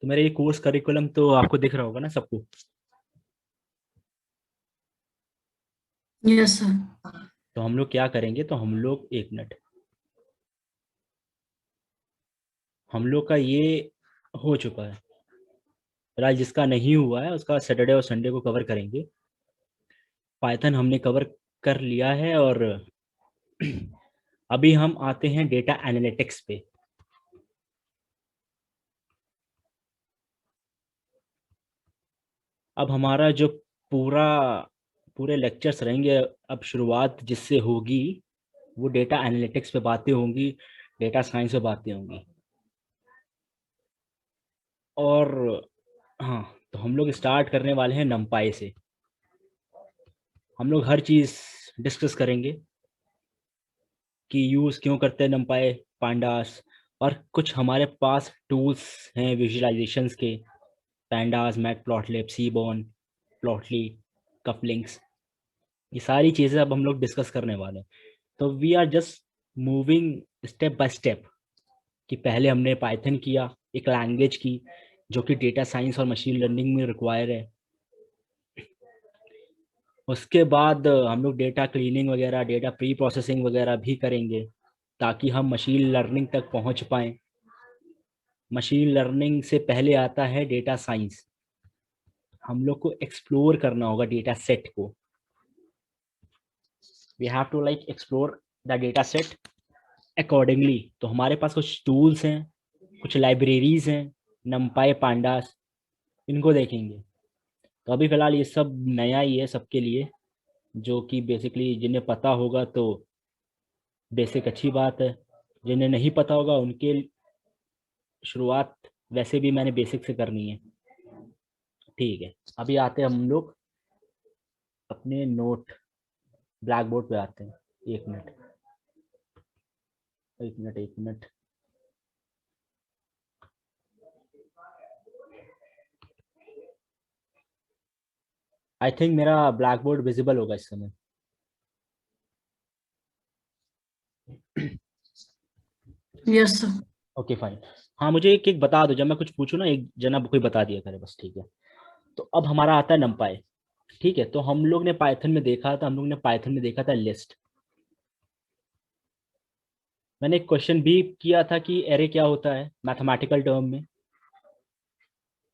तो मेरा ये कोर्स करिकुलम तो आपको दिख रहा होगा ना सबको। Yes sir. तो हम लोग क्या करेंगे, तो हम लोग एक मिनट, हम लोग का ये हो चुका है। फिलहाल जिसका नहीं हुआ है उसका सैटरडे और संडे को कवर करेंगे। पाइथन हमने कवर कर लिया है। और अभी हम आते हैं डेटा एनालिटिक्स पे। अब हमारा जो पूरा पूरे लेक्चर्स रहेंगे, अब शुरुआत जिससे होगी वो डेटा एनालिटिक्स पे बातें होंगी, डेटा साइंस पे बातें होंगी। और हाँ, तो हम लोग स्टार्ट करने वाले हैं नमपाई से। हम लोग हर चीज़ डिस्कस करेंगे कि यूज़ क्यों करते हैं नमपाई, पांडास, और कुछ हमारे पास टूल्स हैं विजुअलाइजेशंस के। पैंडास, मैटप्लॉटलिब, सीबॉन, प्लॉटली, कपलिंग्स, ये सारी चीज़ें अब हम लोग डिस्कस करने वाले हैं। तो we are just moving step by step. कि पहले हमने पाइथन किया, एक लैंग्वेज की जो कि डेटा साइंस और मशीन लर्निंग में रिक्वायर है। उसके बाद हम लोग डेटा क्लीनिंग वगैरह, डेटा प्री प्रोसेसिंग वगैरह भी करेंगे ताकि हम मशीन लर्निंग तक पहुंच पाएं। मशीन लर्निंग से पहले आता है डेटा साइंस। हम लोग को एक्सप्लोर करना होगा डेटा सेट को। We have to like explore the data set accordingly. तो हमारे पास कुछ टूल्स हैं, कुछ लाइब्रेरीज हैं, नमपाई, पांडास, इनको देखेंगे। तो अभी फिलहाल ये सब नया ही है सबके लिए, जो कि बेसिकली जिन्हें पता होगा तो बेसिक अच्छी बात है। जिन्हें नहीं पता होगा उनके शुरुआत वैसे भी मैंने बेसिक से करनी है। ठीक है, अभी आते हैं हम लोग अपने नोट ब्लैक बोर्ड पे आते हैं। एक मिनट, एक मिनट, एक मिनट। आई थिंक मेरा ब्लैक बोर्ड विजिबल होगा इस समय। Yes sir. Okay fine. हाँ, मुझे एक एक बता दो, जब मैं कुछ पूछूँ ना एक जना कोई बता दिया करे बस, ठीक है। तो अब हमारा आता है नमपाई। ठीक है, तो हम लोग ने पाइथन में देखा था, हम लोग ने पाइथन में देखा था लिस्ट। मैंने एक क्वेश्चन भी किया था कि एरे क्या होता है मैथमेटिकल टर्म में।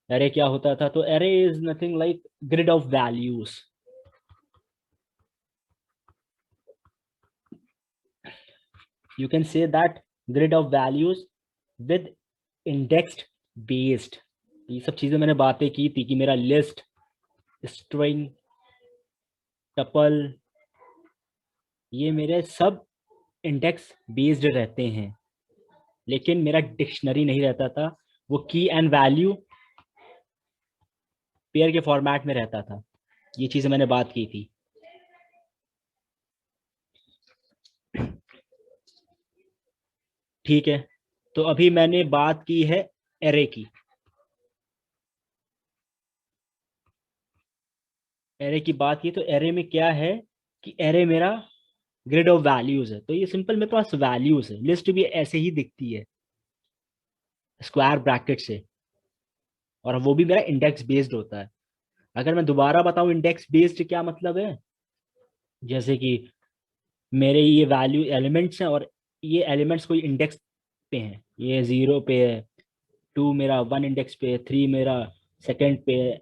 एरे क्या होता था, तो array is nothing like grid of values. You can say that grid of values with indexed based. ये सब चीजें मैंने बातें की थी कि मेरा लिस्ट, स्ट्रिंग, टपल, ये मेरे सब इंडेक्स बेस्ड रहते हैं। लेकिन मेरा डिक्शनरी नहीं रहता था, वो की एंड वैल्यू पेयर के फॉर्मेट में रहता था। ये चीजें मैंने बात की थी। ठीक है, तो अभी मैंने बात की है एरे की। एरे की बात की तो एरे में क्या है कि एरे मेरा ग्रिड ऑफ वैल्यूज है। तो ये सिंपल मेरे पास वैल्यूज है। लिस्ट भी ऐसे ही दिखती है, स्क्वायर ब्रैकेट से, और वो भी मेरा इंडेक्स बेस्ड होता है। अगर मैं दोबारा बताऊं इंडेक्स बेस्ड क्या मतलब है, जैसे कि मेरे ये वैल्यू एलिमेंट्स हैं और ये एलिमेंट्स कोई इंडेक्स पे हैं। ये 0 पे है, 2 मेरा 1 इंडेक्स पे है, 3 मेरा सेकंड पे है।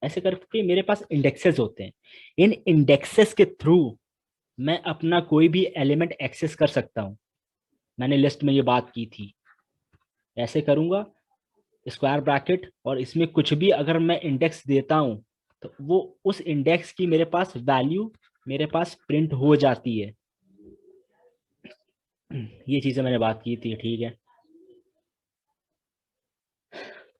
ऐसे करके मेरे पास इंडेक्सेस होते हैं। इन इंडेक्सेस के थ्रू मैं अपना कोई भी एलिमेंट एक्सेस कर सकता हूँ। मैंने लिस्ट में ये बात की थी। ऐसे करूंगा, स्क्वायर ब्रैकेट, और इसमें कुछ भी अगर मैं इंडेक्स देता हूँ तो वो उस इंडेक्स की मेरे पास वैल्यू मेरे पास प्रिंट हो जाती है। ये चीजें मैंने बात की थी, ठीक है।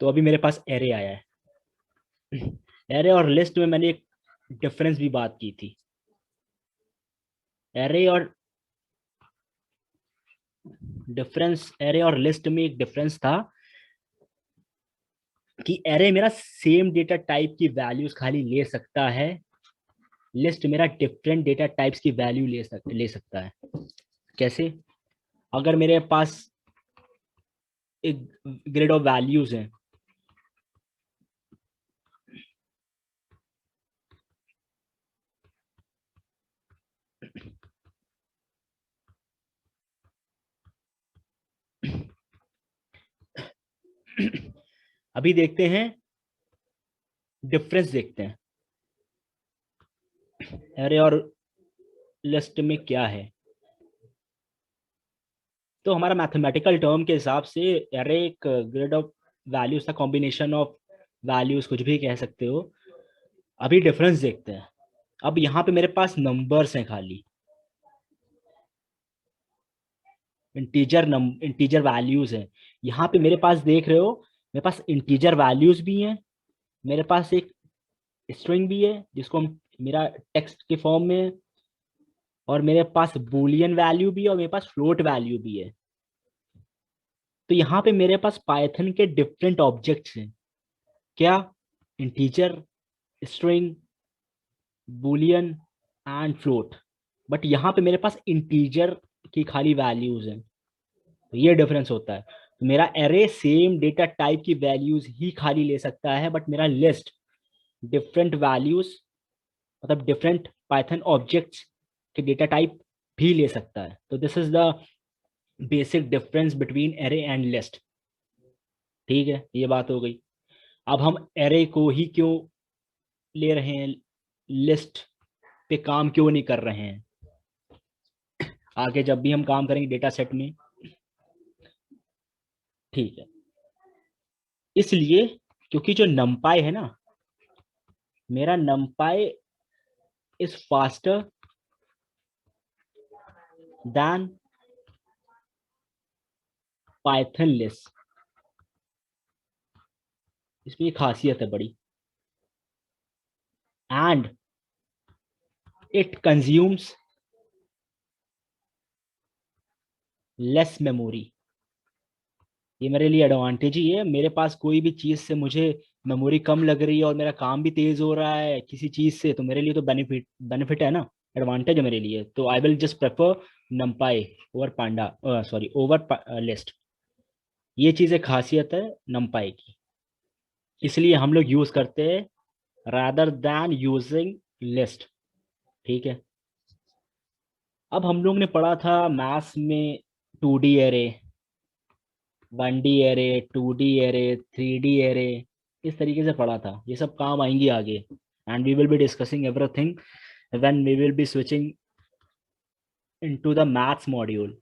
तो अभी मेरे पास एरे आया है। एरे और लिस्ट में मैंने एक डिफरेंस भी बात की थी। एरे और एरे और लिस्ट में एक डिफरेंस था कि एरे मेरा सेम डेटा टाइप की वैल्यूज खाली ले सकता है, लिस्ट मेरा डिफरेंट डेटा टाइप्स की वैल्यू ले सकता है। कैसे? अगर मेरे पास एक ग्रिड ऑफ वैल्यूज है, अभी देखते हैं, डिफरेंस देखते हैं एरे और लिस्ट में क्या है। तो हमारा मैथमेटिकल टर्म के हिसाब से एरे एक ग्रिड ऑफ वैल्यूज का कॉम्बिनेशन ऑफ वैल्यूज, कुछ भी कह सकते हो। अभी डिफरेंस देखते हैं। अब यहाँ पे मेरे पास नंबर्स हैं खाली, इंटीजर वैल्यूज हैं। यहाँ पे मेरे पास देख रहे हो, मेरे पास इंटीजर वैल्यूज भी हैं, मेरे पास एक स्ट्रिंग भी है जिसको हम मेरा टेक्स्ट के फॉर्म में है, और मेरे पास बूलियन वैल्यू भी है, और मेरे पास फ्लोट वैल्यू भी है। तो यहाँ पे मेरे पास पाइथन के डिफरेंट ऑब्जेक्ट्स हैं। क्या? Integer, string, Boolean and float. But यहाँ पे मेरे पास इंटीजर की खाली वैल्यूज हैं। तो ये डिफरेंस होता है। तो मेरा एरे सेम डेटा टाइप की वैल्यूज ही खाली ले सकता है, बट मेरा लिस्ट डिफरेंट वैल्यूज, मतलब डिफरेंट पाइथन ऑब्जेक्ट्स के डेटा टाइप भी ले सकता है। तो this is the basic difference between array and list. ठीक है, ये बात हो गई। अब हम एरे को ही क्यों ले रहे हैं, लिस्ट पे काम क्यों नहीं कर रहे हैं आगे जब भी हम काम करेंगे डेटा सेट में। ठीक है, इसलिए क्योंकि जो नमपाई है ना, मेरा नमपाई is faster than Python list. इसमें ये खासियत है बड़ी। And it consumes less memory. ये मेरे लिए एडवांटेज ही है। मेरे पास कोई भी चीज से मुझे मेमोरी कम लग रही है और मेरा काम भी तेज हो रहा है किसी चीज से, तो मेरे लिए तो बेनिफिट बेनिफिट है ना, एडवांटेज है मेरे लिए। तो I will just prefer नमपाई over Panda, sorry over list. ये चीज एक खासियत है नमपाई की, इसलिए हम लोग यूज करते हैं रादर देन यूजिंग लिस्ट। ठीक है। अब हम लोग ने पढ़ा था मैथ्स में 2D array, 1D array, 2D array, 3D array, इस तरीके से पढ़ा था। ये सब काम आएंगी आगे, and we will be discussing everything when we will be switching into the maths module.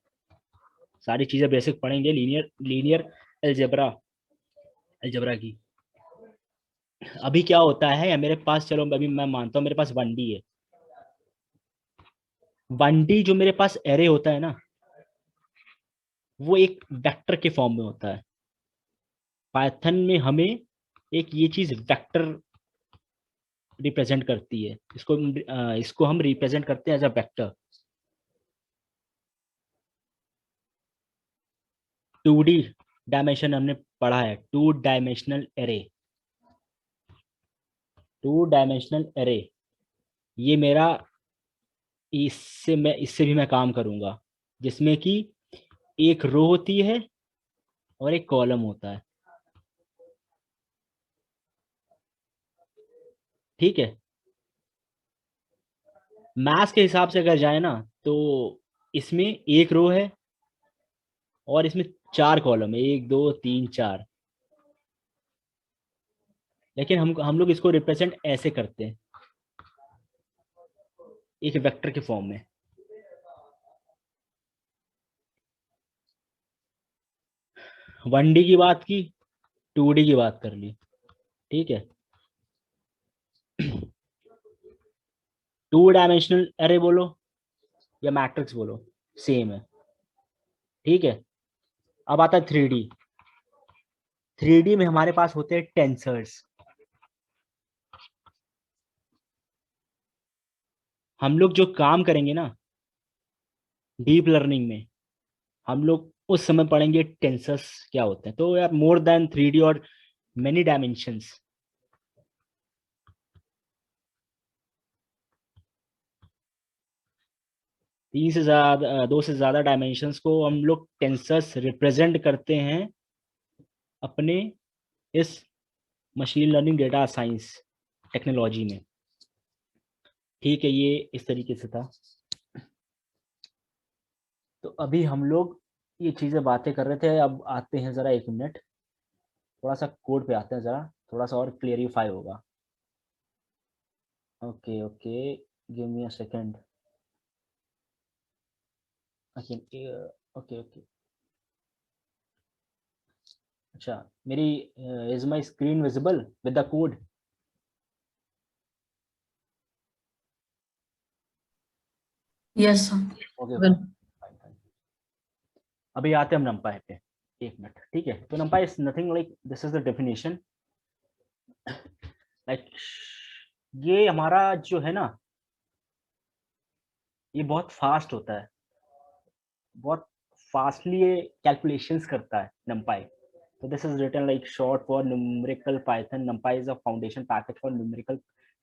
सारी चीजें बेसिक पढ़ेंगे, लीनियर लीनियर अलजेब्रा अलजेब्रा की। अभी क्या होता है मेरे पास, चलो अभी मैं मानता हूँ मेरे पास 1D है। 1D जो मेरे पास एरे होता है ना, वो एक वेक्टर के फॉर्म में होता है। पाइथन में हमें एक ये चीज वेक्टर रिप्रेजेंट करती है, इसको हम रिप्रेजेंट करते हैं as a vector. 2D dimension हमने पढ़ा है, 2 डायमेंशनल एरे। 2 डायमेंशनल एरे, ये मेरा, इससे भी मैं काम करूंगा, जिसमें कि एक रो होती है और एक कॉलम होता है। ठीक है। मैथ्स के हिसाब से अगर जाए ना, तो इसमें एक रो है और इसमें 4 कॉलम है, 1 2 3 4। लेकिन हम लोग इसको रिप्रेजेंट ऐसे करते हैं, एक वेक्टर के फॉर्म में। 1D की बात की, 2D की बात कर ली। ठीक है। 2 डायमेंशनल एरे बोलो या मैट्रिक्स बोलो, सेम है। ठीक है। अब आता है 3D। 3D में हमारे पास होते हैं टेंसर्स। हम लोग जो काम करेंगे ना डीप लर्निंग में, हम लोग उस समय पढ़ेंगे टेंसर्स क्या होते हैं। तो यार मोर देन 3D और मेनी डायमेंशंस, 2 से ज्यादा डायमेंशंस को हम लोग टेंसर्स रिप्रेजेंट करते हैं अपने इस machine learning data science technology में। ठीक है, ये इस तरीके से था। तो अभी हम लोग ये चीजें बातें कर रहे थे, अब आते हैं जरा 1 मिनट, थोड़ा सा कोड पे आते हैं ज़रा, थोड़ा सा और क्लियरिफाई होगा। Okay okay, give me a second. Okay okay, अच्छा मेरी is my screen visible with the code? Yes, sir. Okay Well, fine. अभी आते हैं हम नंपाई पे, एक मिनट, ठीक है। तो नंपाई is nothing like, this is the definition. Like ये हमारा जो है ना, ये बहुत फास्ट होता है, बहुत फास्टली ये कैलकुलेशंस करता है नंपाई। तो this is written like short for numerical Python. NumPy is a foundation package for numerical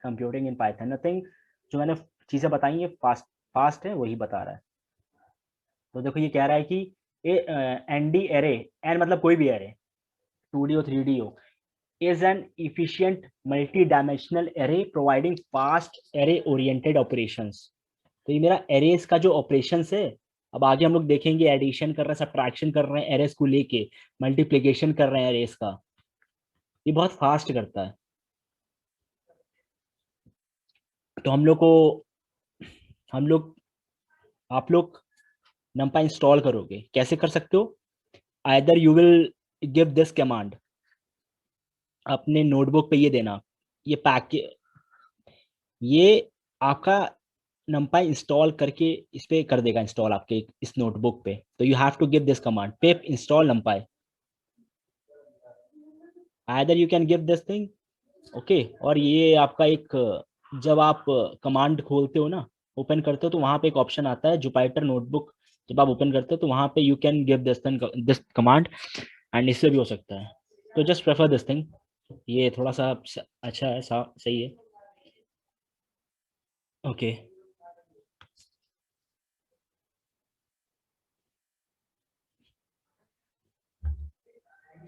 computing in Python. Nothing, जो मैंने चीज़ें बताई है फास्ट फास्ट है, वही बता रहा है। तो देखो ये कह रहा है कि एन डी एरे, एन मतलब कोई भी एरे, 2D हो 3D हो, is an efficient multi-dimensional array providing fast array oriented operations। तो ये मेरा एरेज का जो ऑपरेशंस है, अब आगे हम लोग देखेंगे, एडिशन कर रहे हैं, सब्ट्रैक्शन कर रहे हैं एरेज को लेके, मल्टीप्लिकेशन कर रहे हैं एरेज का, ये बहुत फास्ट करता है। तो हम लोग आप लोग नंपा इंस्टॉल करोगे, कैसे कर सकते हो? Either you will give this command, अपने नोटबुक पे ये देना, ये पैकेज, ये आपका numpy इंस्टॉल करके इस पे कर देगा इंस्टॉल आपके इस नोटबुक पे। तो you have to give this command, pip install numpy। Either you can give this thing, okay. और ये आपका एक, जब आप कमांड खोलते हो ना, ओपन करते हो, तो वहां पे एक ऑप्शन आता है जुपिटर नोटबुक। जब आप ओपन करते हो तो वहां पे you can give this command, and इससे भी हो सकता है। तो जस्ट प्रेफर दिस थिंग, ये थोड़ा सा अच्छा है, सही है। Okay,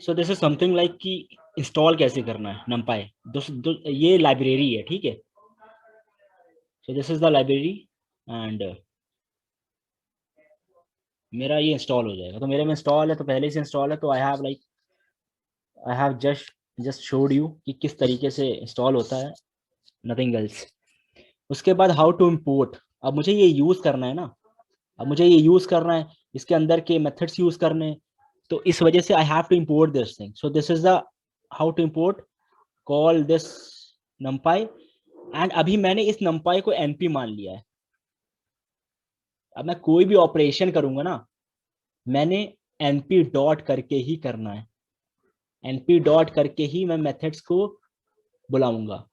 so this is something like कि इंस्टॉल कैसे करना है numpy। ये लाइब्रेरी है, ठीक है। सो this is the library, and मेरा ये इंस्टॉल हो जाएगा। तो मेरे में इंस्टॉल है, तो पहले से इंस्टॉल है, तो I have just showed you कि किस तरीके से इंस्टॉल होता है, नथिंग एल्स। उसके बाद हाउ टू इम्पोर्ट, अब मुझे ये यूज करना है ना, अब मुझे ये यूज करना है, इसके अंदर के मेथड्स यूज करने हैं। तो इस वजह से I have to import this thing. So this is the how to import, call this numpy। And अभी मैंने इस numpy को np मान लिया है। अब मैं कोई भी ऑपरेशन करूंगा ना, मैंने np डॉट करके ही करना है, np डॉट करके ही मैं मेथड्स को बुलाऊंगा।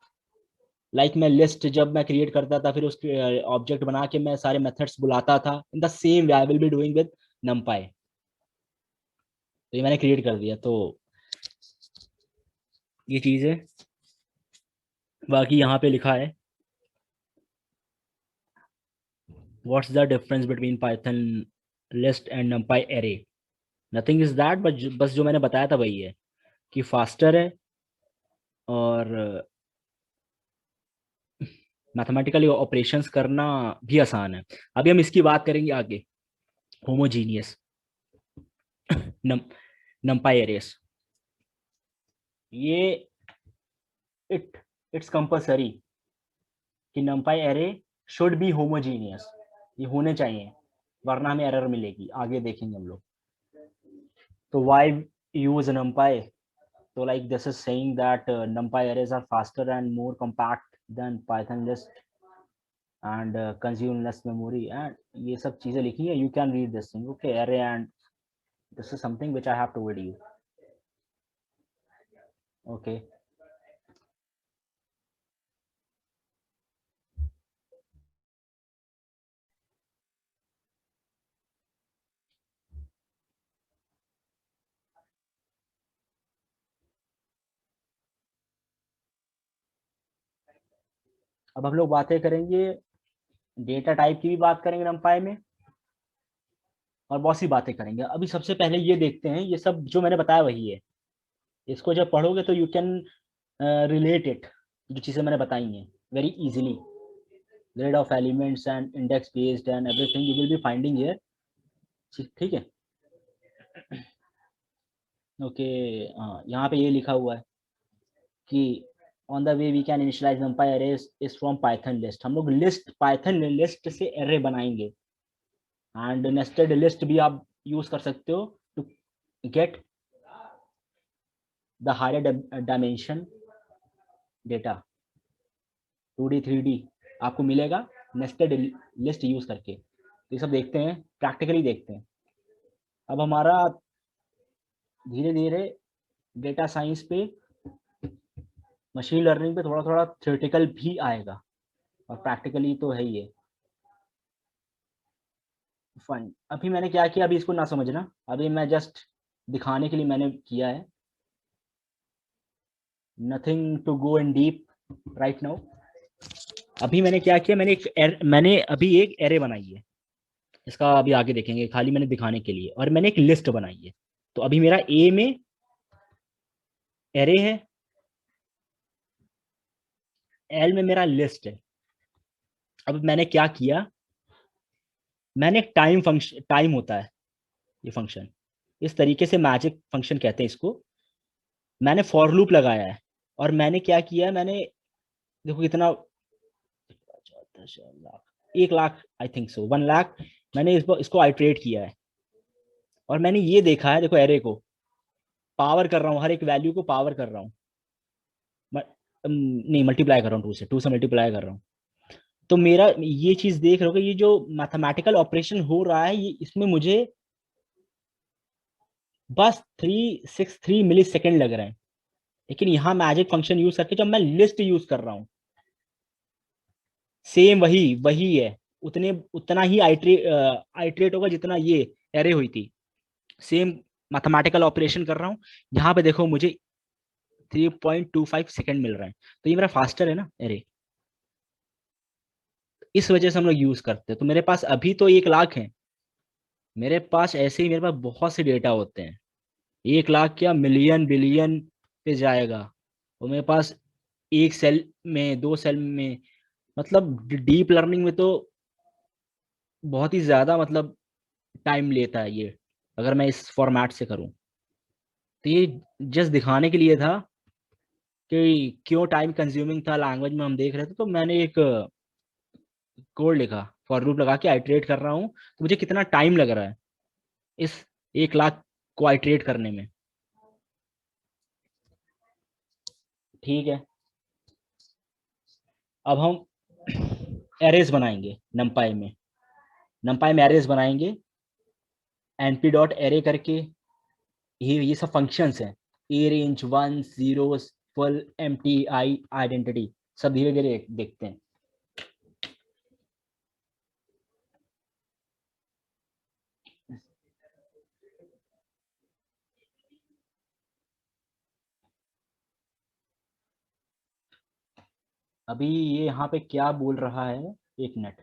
लाइक मैं लिस्ट जब मैं क्रिएट करता था, फिर उसके ऑब्जेक्ट बना के मैं सारे मेथड्स बुलाता था, in the same way I will be doing with numpy। तो ये मैंने क्रिएट कर दिया, तो ये चीज है। बाकी यहाँ पे लिखा है, what's the difference between Python list and numpy array? Nothing is that, but बस जो मैंने बताया था वही है कि फास्टर है, और मैथमेटिकली ऑपरेशंस करना भी आसान है। अभी हम इसकी बात करेंगे आगे, होमोजीनियस नम numpy एरेस। ये इट इट्स कंपलसरी कि numpy array should be homogeneous, ये होने चाहिए, वरना हमें एरर मिलेगी, आगे देखेंगे हम लोग। तो why use numpy? So like this is saying that numpy arrays are faster and more compact than Python list and consume less memory, and ये सब चीजें लिखी है, you can read this thing, okay, array, and this is something which I have told you, okay। अब हम लोग बातें करेंगे, डेटा टाइप की भी बात करेंगे numpy में, और बहुत सी बातें करेंगे। अभी सबसे पहले ये देखते हैं, ये सब जो मैंने बताया वही है, इसको जब पढ़ोगे तो यू कैन रिलेट इट, जो चीज़ें मैंने बताई हैं very easily, grade of elements and index based and everything you will be finding here, ठीक है। ओके, यहाँ पे ये लिखा हुआ है कि on the way we can initialize numpy arrays is from Python list. हम लोग लिस्ट पाइथन लिस्ट से एरे बनाएंगे, एंड नेस्टेड लिस्ट भी आप यूज कर सकते हो to get the higher dimension data 2D 3D आपको मिलेगा नेस्टेड लिस्ट यूज करके। तो ये सब देखते हैं, प्रैक्टिकली देखते हैं। अब हमारा धीरे धीरे डेटा साइंस पे, मशीन लर्निंग पे थोड़ा थोड़ा थ्योरेटिकल भी आएगा, और प्रैक्टिकली तो है ही है। फन अभी मैंने क्या किया, अभी इसको ना समझना, अभी मैं जस्ट दिखाने के लिए मैंने किया है, nothing to go in deep right now. अभी मैंने क्या किया, मैंने अभी एक एरे बनाई है, इसका अभी आगे देखेंगे, खाली मैंने दिखाने के लिए, और मैंने एक लिस्ट बनाई है। तो अभी मेरा ए में एरे है, एल में मेरा लिस्ट है। अब मैंने क्या किया, मैंने एक टाइम होता है ये फंक्शन, इस तरीके से मैजिक फंक्शन कहते हैं इसको। मैंने फॉर लूप लगाया है, और मैंने क्या किया, मैंने देखो कितना, 1 lakh, I think so 1 lakh, मैंने इसको आइट्रेट किया है। और मैंने ये देखा है, देखो एरे को पावर कर रहा हूँ, हर एक वैल्यू को पावर कर रहा हूँ, नहीं मल्टीप्लाई कर रहा हूँ, 2 से मल्टीप्लाई कर रहा हूँ। तो मेरा ये चीज देख रहे हो कि ये जो मैथमेटिकल ऑपरेशन हो रहा है, ये इसमें मुझे बस 363 मिली सेकेंड लग रहे हैं। लेकिन यहाँ मैजिक फंक्शन यूज करके जब मैं लिस्ट यूज कर रहा हूँ, सेम वही वही है, उतना ही आइट्रेट होगा जितना ये एरे हुई थी। सेम मैथमेटिकल ऑपरेशन कर रहा हूँ, यहाँ पे देखो मुझे 3.25 सेकेंड मिल रहा है। तो ये मेरा फास्टर है ना एरे, इस वजह से हम लोग यूज करते हैं। तो मेरे पास अभी तो 1 लाख है, मेरे पास ऐसे ही मेरे पास बहुत से डेटा होते हैं, 1 लाख क्या मिलियन बिलियन पे जाएगा। और मेरे पास एक सेल में, 2 सेल में, मतलब डीप लर्निंग में तो बहुत ही ज्यादा मतलब टाइम लेता है ये, अगर मैं इस फॉर्मेट से करूं। तो ये जस्ट दिखाने के लिए था कि क्यों टाइम कंज्यूमिंग था, लैंग्वेज में हम देख रहे थे। तो मैंने एक कोड लिखा, फॉर लूप लगा के आइट्रेट कर रहा हूँ, तो मुझे कितना टाइम लग रहा है इस 1 लाख को आइट्रेट करने में। ठीक है, अब हम एरेज बनाएंगे नमपाई में एरेज बनाएंगे, np डॉट एरे करके। ये सब फंक्शंस हैं, ए रेंज 1 0 फुल एम्प्टी आई आइडेंटिटी, सब धीरे धीरे देखते हैं। अभी ये यहाँ पे क्या बोल रहा है, एक मिनट।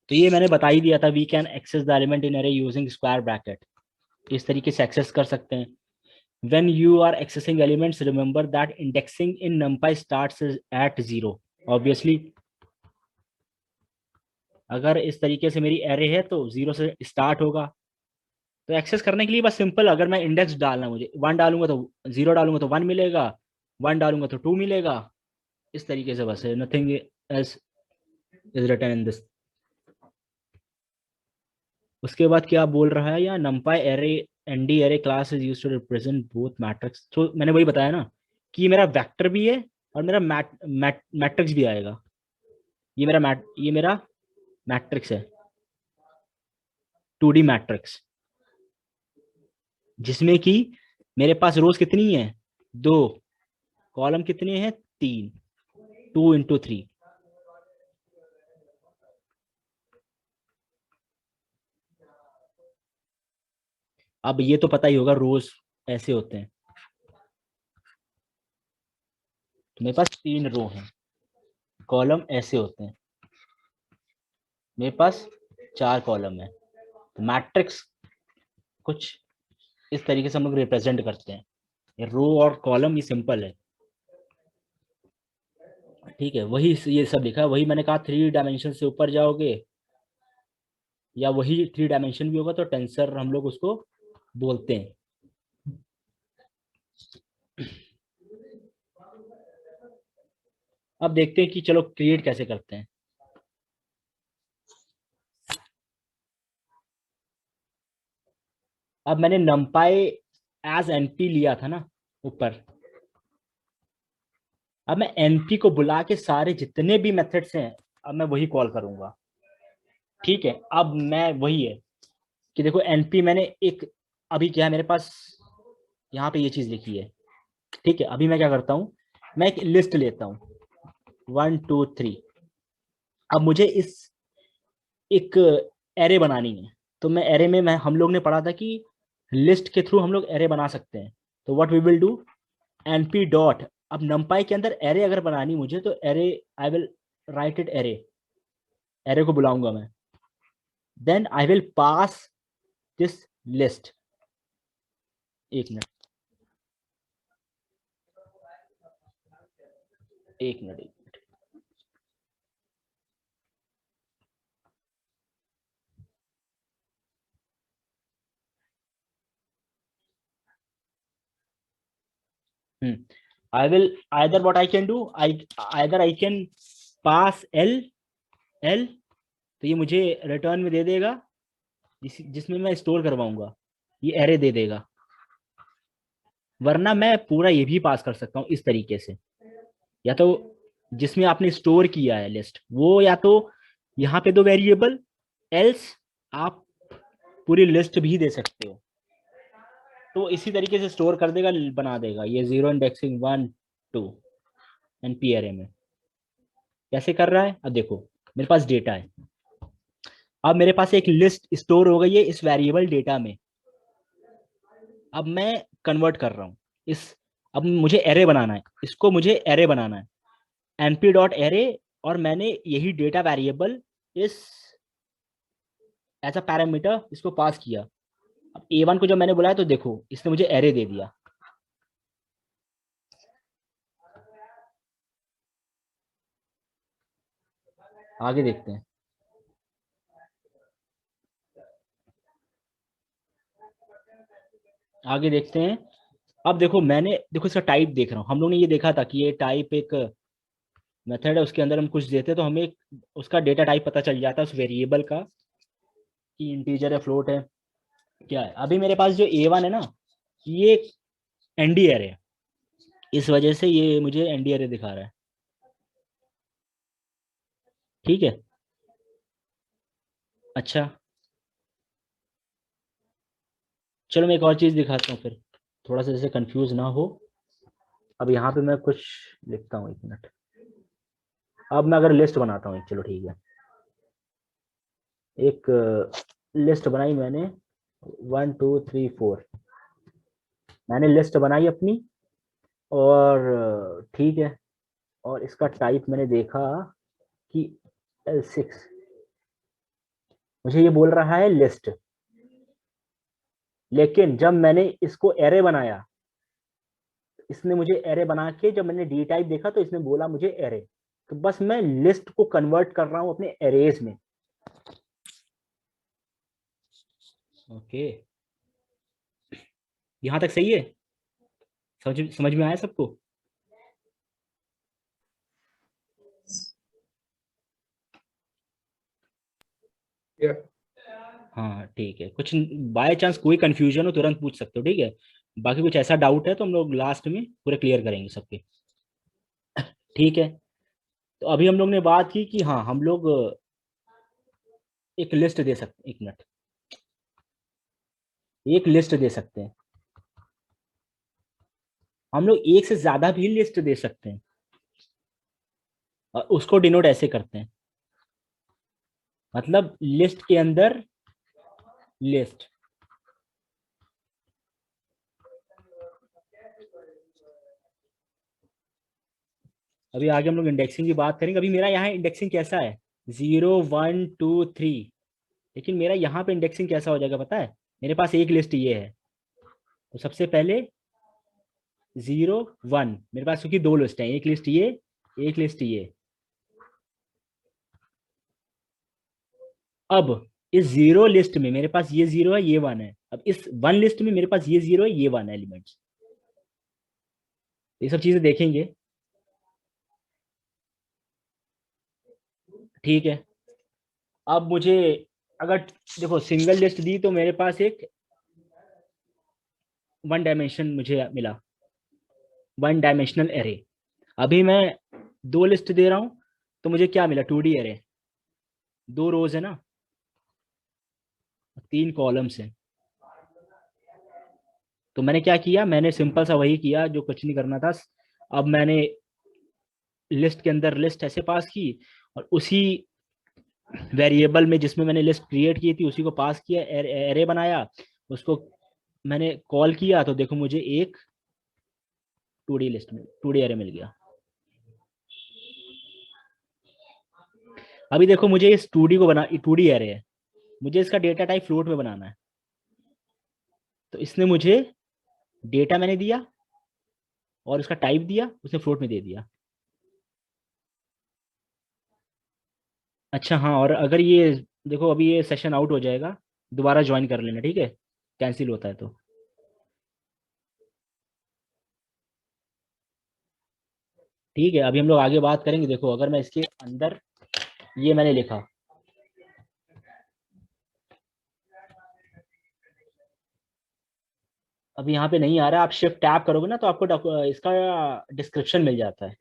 तो ये मैंने बता ही दिया था, we can access the element in array using square bracket, इस तरीके से एक्सेस कर सकते हैं। when you are accessing elements, remember that indexing in numpy starts at 0 obviously। अगर इस तरीके से मेरी एरे है तो 0 से स्टार्ट होगा। तो एक्सेस करने के लिए बस सिंपल, अगर मैं इंडेक्स डालना, मुझे 1 डालूंगा तो 0 डालूंगा तो 1 मिलेगा, 1 डालूंगा तो 2 मिलेगा, इस तरीके से बस है, nothing else is written in this. उसके बाद क्या बोल रहा है, या numpy array nd array class is used to represent both matrix. तो मैंने वही बताया ना कि मेरा वेक्टर भी है और मेरा मैट्रिक्स भी आएगा। ये मेरा मैट्रिक्स है, 2D मैट्रिक्स, जिसमें कि मेरे पास रोज कितनी है, 2, कॉलम कितने हैं, 3, 2 × 3। अब ये तो पता ही होगा, रोज ऐसे होते हैं। तो मेरे पास 3 रो हैं, कॉलम ऐसे होते हैं, मेरे पास 4 कॉलम है। तो मैट्रिक्स कुछ इस तरीके से हम लोग रिप्रेजेंट करते हैं। ये रो और कॉलम ये सिंपल है, ठीक है। वही ये सब लिखा है, वही मैंने कहा 3 डायमेंशन से ऊपर जाओगे या वही 3 डायमेंशन भी होगा तो टेंसर हम लोग उसको बोलते हैं। अब देखते हैं कि चलो क्रिएट कैसे करते हैं। अब मैंने numpy एज एनपी लिया था ना ऊपर। अब मैं एनपी को बुला के सारे जितने भी मेथड्स हैं अब मैं वही कॉल करूंगा। ठीक है, अब मैं वही है कि देखो एनपी मैंने एक, अभी क्या है मेरे पास यहाँ पे ये चीज लिखी है। ठीक है, अभी मैं क्या करता हूँ, मैं एक लिस्ट लेता हूँ 1 2 3। अब मुझे इस एक एरे बनानी है, तो मैं एरे में, मैं हम लोग ने पढ़ा था कि लिस्ट के थ्रू हम लोग एरे बना सकते हैं। तो what we will do, np dot, अब numpy के अंदर एरे अगर बनानी मुझे तो array, I will write it array, array को बुलाऊंगा मैं। Then I will pass this list. एक मिनट, एक मिनट, एक minute. I will either, what I can do, I either I can pass L, तो ये मुझे रिटर्न में दे देगा जिसमें मैं स्टोर करवाऊंगा, ये एरे दे देगा। वरना मैं पूरा ये भी पास कर सकता हूँ इस तरीके से, या तो जिसमें आपने स्टोर किया है लिस्ट वो, या तो यहाँ पे दो वेरिएबल, एल्स आप पूरी लिस्ट भी दे सकते हो। तो इसी तरीके से स्टोर कर देगा, बना देगा ये 0 इंडेक्सिंग 1 2 एनपी एरे में। कैसे कर रहा है, अब देखो मेरे पास डेटा है। अब मेरे पास एक लिस्ट स्टोर हो गई है इस वेरिएबल डेटा में। अब मैं कन्वर्ट कर रहा हूँ इस, अब मुझे एरे बनाना है, इसको मुझे एरे बनाना है, np डॉट एरे, और मैंने यही डेटा वेरिएबल इस एज अ पैरामीटर इसको पास किया। अब a1 को जब मैंने बुलाया तो देखो इसने मुझे एरे दे दिया। आगे देखते हैं, आगे देखते हैं। अब देखो मैंने, देखो इसका टाइप देख रहा हूँ, हम लोग ने ये देखा था कि ये टाइप एक मेथड है, उसके अंदर हम कुछ देते हैं तो हमें उसका डेटा टाइप पता चल जाता है उस वेरिएबल का, कि इंटीजर है, फ्लोट है, क्या है। अभी मेरे पास जो a1 है ना, ये एनडी एरे है, इस वजह से ये मुझे एनडी एरे दिखा रहा है। ठीक है, अच्छा चलो मैं एक और चीज दिखाता हूँ फिर, थोड़ा सा जैसे कंफ्यूज ना हो। अब यहाँ पे मैं कुछ लिखता हूँ, एक मिनट। अब मैं अगर लिस्ट बनाता हूँ, चलो ठीक है, एक लिस्ट बनाई मैंने 1 2 3 4, मैंने लिस्ट बनाई अपनी, और ठीक है, और इसका टाइप मैंने देखा कि L6, मुझे ये बोल रहा है लिस्ट। लेकिन जब मैंने इसको एरे बनाया, इसने मुझे एरे बना के, जब मैंने डी टाइप देखा तो इसने बोला मुझे एरे। तो बस मैं लिस्ट को कन्वर्ट कर रहा हूं अपने एरेज में। ओके, यहां तक सही है, समझ समझ में आया सबको। या हाँ ठीक है, कुछ बाय चांस कोई कंफ्यूजन हो तुरंत पूछ सकते हो, ठीक है। बाकी कुछ ऐसा डाउट है तो हम लोग लास्ट में पूरे क्लियर करेंगे सबके। ठीक है, तो अभी हम लोग ने बात की कि हाँ हम लोग एक लिस्ट दे सकते, एक मिनट, एक लिस्ट दे सकते हैं। हम लोग एक से ज्यादा भी लिस्ट दे सकते हैं, और उसको डिनोट ऐसे करते हैं, मतलब लिस्ट के अंदर लिस्ट। अभी आगे हम लोग इंडेक्सिंग की बात करेंगे। अभी मेरा यहाँ इंडेक्सिंग कैसा है, 0 1 2 3, लेकिन मेरा यहाँ पे इंडेक्सिंग कैसा हो जाएगा पता है, मेरे पास एक लिस्ट ये है, तो सबसे पहले 0 1, मेरे पास क्योंकि दो लिस्ट है, एक लिस्ट ये, एक लिस्ट ये। अब इस जीरो लिस्ट में मेरे पास ये जीरो है, ये वन है। अब इस वन लिस्ट में मेरे पास ये जीरो है, ये वन है एलिमेंट्स। ये सब चीजें देखेंगे। ठीक है। अब मुझे अगर देखो सिंगल लिस्ट दी तो मेरे पास एक वन डायमेंशन मुझे मिला, वन डायमेंशनल एरे। अभी मैं दो लिस्ट दे रहा हूं तो मुझे क्या मिला, 2D एरे। दो रोज है ना, तीन कॉलम्स हैं। तो मैंने क्या किया, मैंने सिंपल सा वही किया जो कुछ नहीं करना था। अब मैंने लिस्ट के अंदर लिस्ट ऐसे पास की, और उसी वेरिएबल में जिसमें मैंने लिस्ट क्रिएट की थी उसी को पास किया, एरे बनाया, उसको मैंने कॉल किया, तो देखो मुझे एक 2D लिस्ट में 2D एरे मिल गया। अभी देखो मुझे इस 2D को बना, 2D एरे है, मुझे इसका डेटा टाइप फ्लोट में बनाना है। तो इसने मुझे डेटा मैंने दिया और उसका टाइप दिया, उसने फ्लोट में दे दिया। अच्छा हाँ, और अगर ये देखो अभी ये सेशन आउट हो जाएगा, दोबारा ज्वाइन कर लेना, ठीक है, कैंसिल होता है तो। ठीक है, अभी हम लोग आगे बात करेंगे। देखो अगर मैं इसके अंदर ये मैंने लिखा, अभी यहाँ पे नहीं आ रहा, आप शिफ्ट टैब करोगे ना तो आपको इसका डिस्क्रिप्शन मिल जाता है।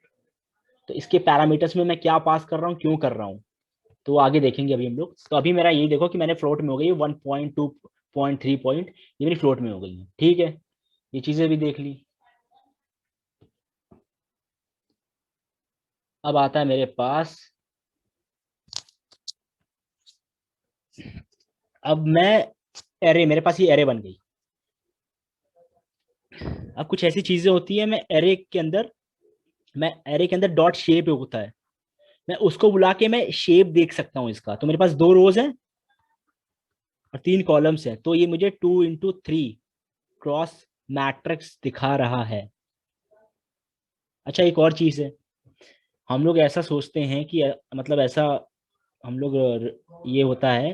तो इसके पैरामीटर्स में मैं क्या पास कर रहा हूँ, क्यों कर रहा हूँ, तो आगे देखेंगे अभी हम लोग। तो अभी मेरा यही देखो कि मैंने फ्लोट में हो गई 1.2.3 पॉइंट, ये मेरी फ्लोट में हो गई है। ठीक है, ये चीजें भी देख ली। अब आता है मेरे पास, अब मैं एरे, मेरे पास ये एरे बन गई। अब कुछ ऐसी चीजें होती है, मैं एरे के अंदर डॉट शेप होता है, मैं उसको बुला के मैं शेप देख सकता हूँ इसका। तो मेरे पास दो रोज है और तीन कॉलम्स है, तो ये मुझे 2x3 क्रॉस मैट्रिक्स दिखा रहा है। अच्छा एक और चीज है, हम लोग ऐसा सोचते हैं कि मतलब ऐसा हम लोग ये होता है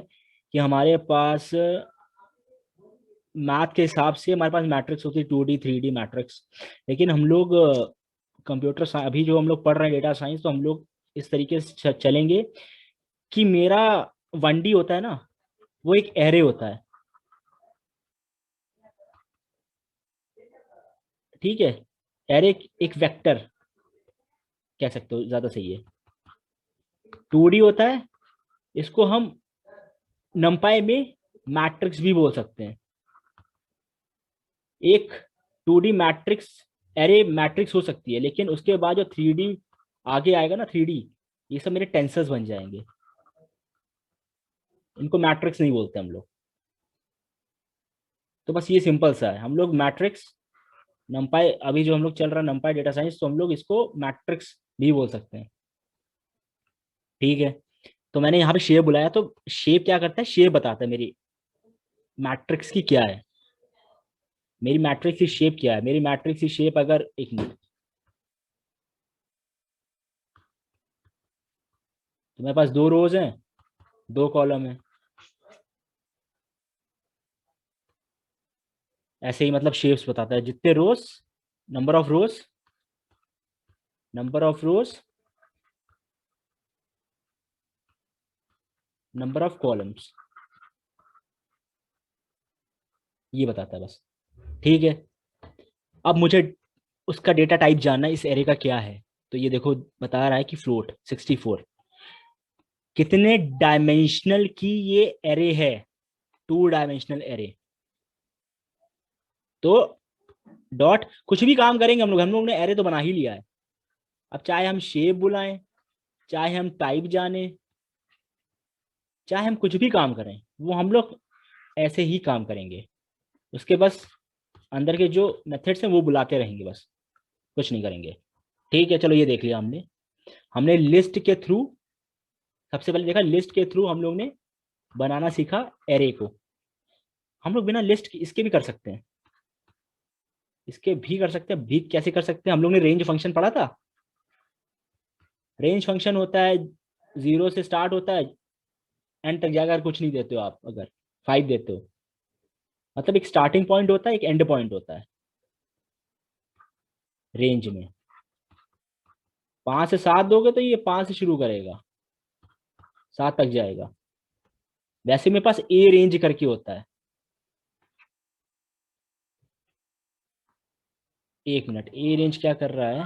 कि हमारे पास मैथ के हिसाब से हमारे पास मैट्रिक्स होती है 2D 3D मैट्रिक्स। लेकिन हम लोग कंप्यूटर अभी जो हम लोग पढ़ रहे हैं डेटा साइंस, तो हम लोग इस तरीके से चलेंगे कि मेरा 1D होता है ना, वो एक एरे होता है। ठीक है, एरे एक वेक्टर कह सकते हो, ज्यादा सही है। 2D होता है, इसको हम नंपाई में मैट्रिक्स भी बोल सकते हैं। एक 2D मैट्रिक्स एरे मैट्रिक्स हो सकती है, लेकिन उसके बाद जो 3D आगे आएगा ना, 3D, ये सब मेरे टेंसर्स बन जाएंगे, इनको मैट्रिक्स नहीं बोलते हम लोग। तो बस ये सिंपल सा है, हम लोग मैट्रिक्स नंपाई, अभी जो हम लोग चल रहा है नंपाई डेटा साइंस, तो हम लोग इसको मैट्रिक्स भी बोल सकते हैं। ठीक है, तो मैंने यहाँ पे शेप बुलाया, तो शेप क्या करता है, शेप बताता है मेरी मैट्रिक्स की क्या है, मेरी मैट्रिक्स की शेप क्या है। मेरी मैट्रिक्स की शेप, अगर एक मिनट, तो मेरे पास दो रोज हैं, दो कॉलम है, ऐसे ही मतलब शेप्स बताता है, जितने rows, number of rows, number of rows, number of columns, ये बताता है बस। ठीक है, अब मुझे उसका डेटा टाइप जानना है, इस एरे का क्या है। तो ये देखो बता रहा है कि फ्लोट 64। कितने डायमेंशनल की ये एरे है, 2 डायमेंशनल एरे। तो डॉट कुछ भी काम करेंगे हम लोग ने एरे तो बना ही लिया है। अब चाहे हम शेप बुलाएं, चाहे हम टाइप जाने, चाहे हम कुछ भी काम करें, वो हम लोग ऐसे ही काम करेंगे। उसके बस अंदर के जो मेथड्स हैं वो बुलाते रहेंगे, बस कुछ नहीं करेंगे। ठीक है, चलो ये देख लिया हमने। हमने लिस्ट के थ्रू, सबसे पहले देखा लिस्ट के थ्रू हम लोग ने बनाना सीखा एरे को। हम लोग बिना लिस्ट इसके भी कर सकते हैं, इसके भी कर सकते हैं। भी कैसे कर सकते हैं, हम लोग ने रेंज फंक्शन पढ़ा था। रेंज फंक्शन होता है, 0 से स्टार्ट होता है, एंड तक जाकर कुछ नहीं देते हो आप, अगर 5 देते हो, मतलब एक स्टार्टिंग पॉइंट होता है, एक एंड पॉइंट होता है रेंज में। 5 से 7 दोगे तो ये 5 से शुरू करेगा, 7 तक जाएगा। वैसे मेरे पास ए रेंज करके होता है। 1 मिनट, ए रेंज क्या कर रहा है?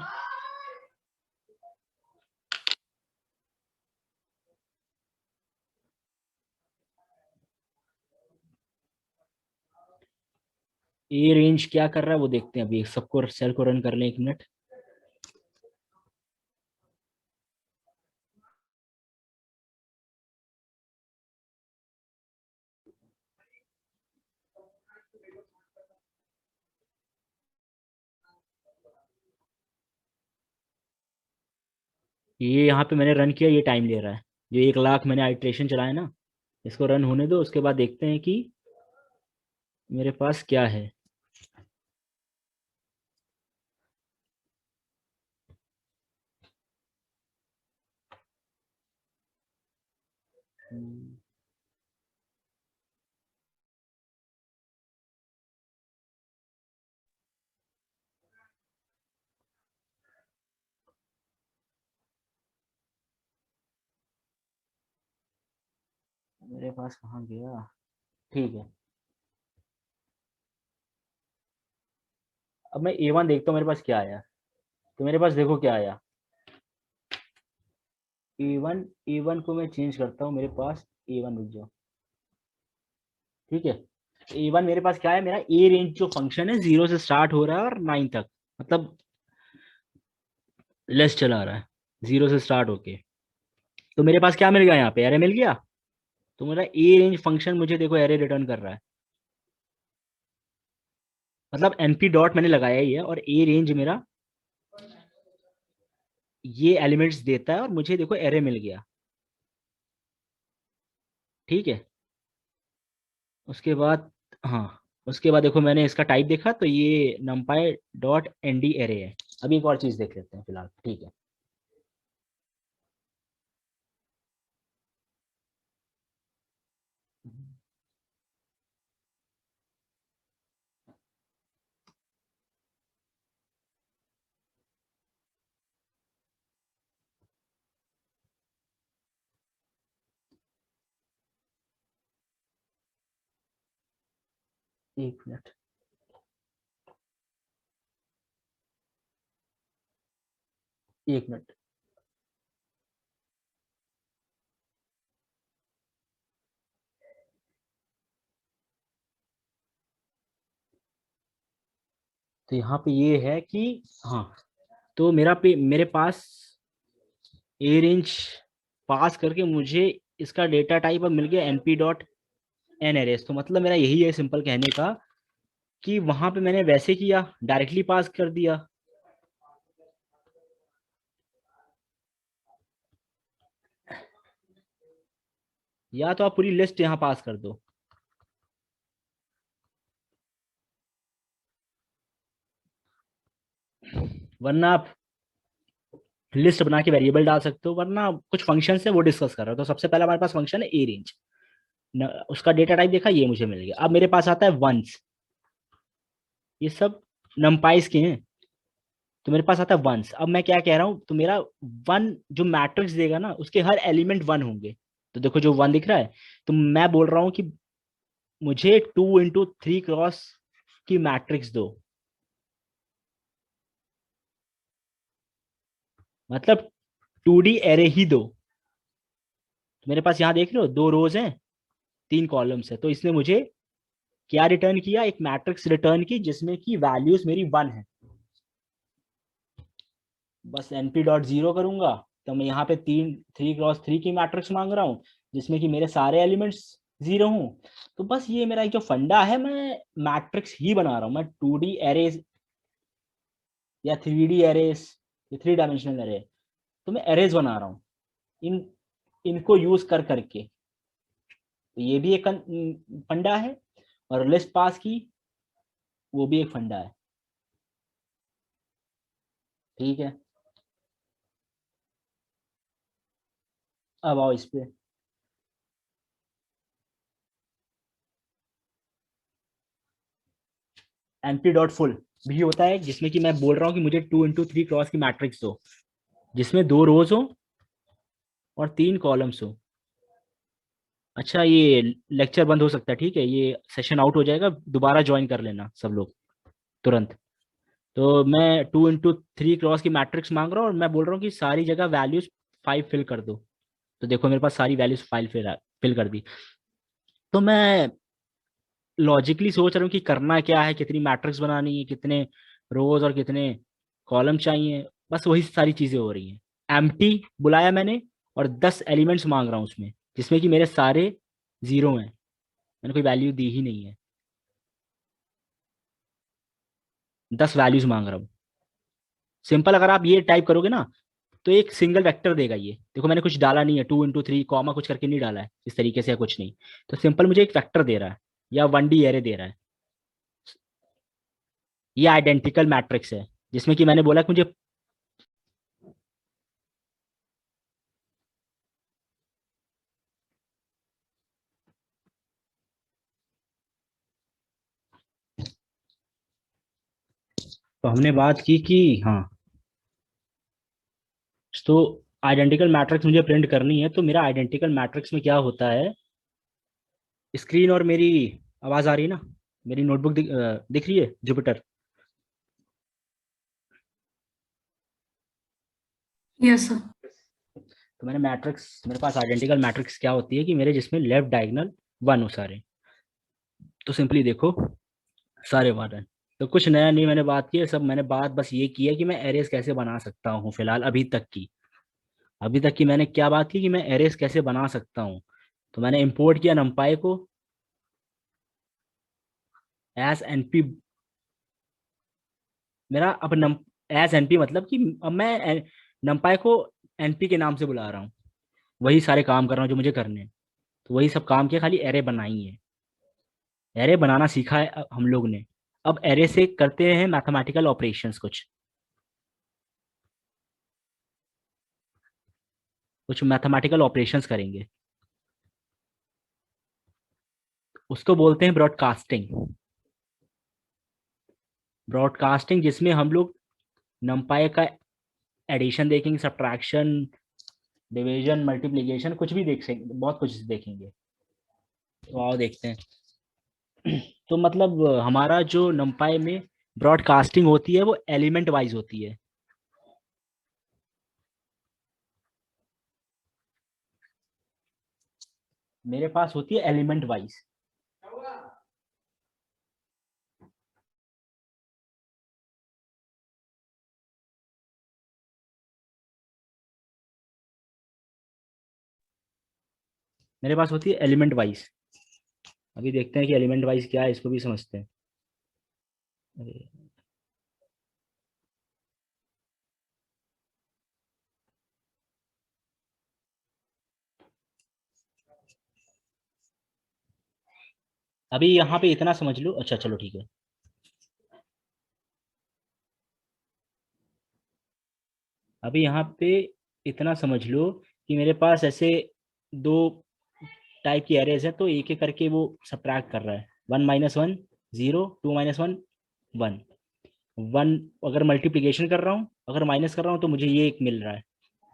ए रेंज क्या कर रहा है वो देखते हैं अभी, सबको सेल को रन कर लें 1 मिनट। ये यहाँ पे मैंने रन किया, ये टाइम ले रहा है। जो 1 लाख मैंने आइट्रेशन चलाया ना, इसको रन होने दो, उसके बाद देखते हैं कि मेरे पास क्या है। मेरे पास कहाँ गया? ठीक है, अब मैं A1 देखता हूँ मेरे पास क्या आया। तो मेरे पास देखो क्या आया, A1 को मैं चेंज करता हूँ, मेरे पास A1, रुक जाओ। ठीक है, A1 मेरे पास क्या है, मेरा ए रेंज जो फंक्शन है 0 से स्टार्ट हो रहा है और 9 तक, मतलब लेस चला रहा है 0 से स्टार्ट होके। तो मेरे पास क्या मिल गया, यहाँ पे एरे मिल गया। तो मेरा ए रेंज फंक्शन मुझे देखो एरे रिटर्न कर रहा है, मतलब np डॉट मैंने लगाया ही है, और ए रेंज मेरा ये एलिमेंट्स देता है, और मुझे देखो एरे मिल गया। ठीक है, उसके बाद, हाँ, उसके बाद देखो मैंने इसका टाइप देखा, तो ये numpy डॉट nd एरे है। अभी एक और चीज देख लेते हैं फिलहाल। ठीक है, एक मिनट। एक मिनट, तो यहाँ पे ये है कि, हाँ, तो मेरे पास ए रेंज पास करके मुझे इसका डेटा टाइप अब मिल गया np डॉट एन एरेस। तो मतलब मेरा यही है सिंपल कहने का, कि वहां पे मैंने वैसे किया, डायरेक्टली पास कर दिया। या तो आप पूरी लिस्ट यहाँ पास कर दो, वरना आप लिस्ट बना के वेरिएबल डाल सकते हो, वरना कुछ फंक्शन है वो डिस्कस कर रहे हो। तो सबसे पहला हमारे पास फंक्शन है ए रेंज, उसका डेटा टाइप देखा, ये मुझे मिल गया। अब मेरे पास आता है वंस, ये सब नमपाइस के हैं। तो मेरे पास आता है वंस। अब मैं क्या कह रहा हूँ, तो मेरा वन जो मैट्रिक्स देगा ना, उसके हर एलिमेंट 1 होंगे। तो देखो जो 1 दिख रहा है, तो मैं बोल रहा हूँ कि मुझे 2 × 3 क्रॉस की मैट्रिक्स दो, मतलब 2D एरे ही दो। तो मेरे पास यहाँ देख रहे हो 2 रोज हैं, 3 कॉलम्स है। तो इसने मुझे क्या रिटर्न किया, एक मैट्रिक्स रिटर्न की जिसमें की वैल्यूज मेरी 1 है। बस np डॉट जीरो करूंगा, तो मैं यहाँ पे 3 × 3 की मैट्रिक्स मांग रहा हूँ, जिसमें कि मेरे सारे एलिमेंट्स 0 हूँ। तो बस ये मेरा एक जो फंडा है, मैं मैट्रिक्स ही बना रहा हूँ। मैं 2D एरेज या 3D एरेज या 3 डायमेंशनल एरे, तो मैं एरेज बना रहा हूँ इन इनको यूज कर करके। तो ये भी एक फंडा है, और लिस्ट पास की, वो भी एक फंडा है। ठीक है, अब आओ इस पे। np डॉट फुल भी होता है, जिसमें कि मैं बोल रहा हूँ कि मुझे 2 into 3 क्रॉस की मैट्रिक्स दो, जिसमें 2 रोज हो और 3 कॉलम्स हो। अच्छा, ये लेक्चर बंद हो सकता है, ठीक है, ये सेशन आउट हो जाएगा, दोबारा ज्वाइन कर लेना सब लोग तुरंत। तो मैं 2 into 3 क्रॉस की मैट्रिक्स मांग रहा हूँ और मैं बोल रहा हूँ कि सारी जगह वैल्यूज 5 फिल कर दो। तो देखो मेरे पास सारी वैल्यूज 5 फिल कर दी। तो मैं लॉजिकली सोच रहा हूँ कि करना क्या है, कितनी मैट्रिक्स बनानी है, कितने रोज और कितने कॉलम चाहिए, बस वही सारी चीजें हो रही हैं। एम्प्टी बुलाया मैंने और 10 एलिमेंट्स मांग रहा हूँ उसमें, जिसमें कि मेरे सारे जीरो हैं, मैंने कोई वैल्यू दी ही नहीं है। 10 वैल्यूज मांग रहा हूँ। सिंपल, अगर आप ये टाइप करोगे ना तो एक सिंगल वेक्टर देगा ये। देखो मैंने कुछ डाला नहीं है, 2 into 3 कॉमा कुछ करके नहीं डाला है इस तरीके से या कुछ नहीं। तो सिंपल मुझे एक वेक्टर दे रहा है या 1D एरे दे रहा है। ये आइडेंटिकल मैट्रिक्स है, जिसमें कि मैंने बोला कि मुझे तो हमने बात की कि हाँ, तो आइडेंटिकल मैट्रिक्स मुझे प्रिंट करनी है। तो मेरा आइडेंटिकल मैट्रिक्स में क्या होता है, स्क्रीन और मेरी आवाज आ रही है ना, मेरी नोटबुक दिख रही है जुपिटर। Yes, sir. तो मैंने मैट्रिक्स, मेरे पास आइडेंटिकल मैट्रिक्स क्या होती है कि मेरे जिसमें लेफ्ट डायगोनल 1 हो सारे। तो सिंपली देखो सारे 1 है। तो कुछ नया नहीं मैंने बात की है, सब मैंने बात बस ये की है कि मैं एरेस कैसे बना सकता हूँ फिलहाल। अभी तक की मैंने क्या बात की कि मैं एरेस कैसे बना सकता हूँ। तो मैंने इंपोर्ट किया नंपाई को एज एनपी। मेरा अब नम एज एनपी मतलब कि अब मैं नंपाई को एनपी के नाम से बुला रहा हूँ, वही सारे काम कर रहा हूँ जो मुझे करने हैं। तो वही सब काम किया, खाली एरे बनाई है, एरे बनाना सीखा है हम लोग ने। अब एरे से करते हैं मैथमेटिकल ऑपरेशंस, कुछ कुछ मैथमेटिकल ऑपरेशंस करेंगे। उसको बोलते हैं ब्रॉडकास्टिंग। ब्रॉडकास्टिंग जिसमें हम लोग नंपाई का एडिशन देखेंगे, सब्ट्रैक्शन, डिवीजन, मल्टीप्लिकेशन, कुछ भी देख सकेंगे, बहुत कुछ देखेंगे। तो आओ देखते हैं। तो मतलब हमारा जो नंपाई में ब्रॉडकास्टिंग होती है वो एलिमेंट वाइज होती है। मेरे पास होती है एलिमेंट वाइज। मेरे पास होती है एलिमेंट वाइज। अभी देखते हैं कि एलिमेंट वाइज क्या है, इसको भी समझते हैं। अरे, अभी यहाँ पे इतना समझ लो। अच्छा चलो ठीक है। अभी यहाँ पे इतना समझ लो कि मेरे पास ऐसे दो टाइप की एरेज है, तो एक एक करके वो सब्ट्रैक्ट कर रहा है। 1 - 1 0, 2 - 1 1। 1 अगर मल्टीप्लीकेशन कर रहा हूँ, अगर माइनस कर रहा हूँ तो मुझे ये एक मिल रहा है,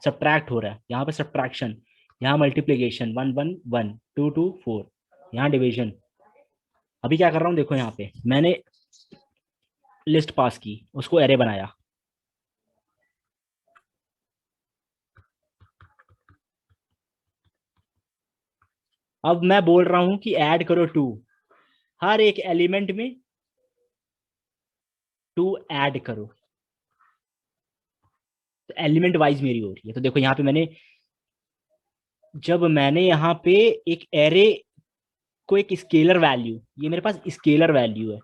सब्ट्रैक्ट हो रहा है। यहाँ पे सब्ट्रैक्शन, यहाँ मल्टीप्लीकेशन 1 1 1 2 2 4, यहाँ डिवीजन। अभी क्या कर रहा हूँ देखो, यहाँ पे मैंने लिस्ट पास की, उसको एरे बनाया। अब मैं बोल रहा हूँ कि ऐड करो 2, हर एक एलिमेंट में 2 ऐड करो। तो एलिमेंट वाइज मेरी हो रही है। तो देखो यहाँ पे मैंने, जब मैंने यहाँ पे एक एरे को एक स्केलर वैल्यू, ये मेरे पास स्केलर वैल्यू है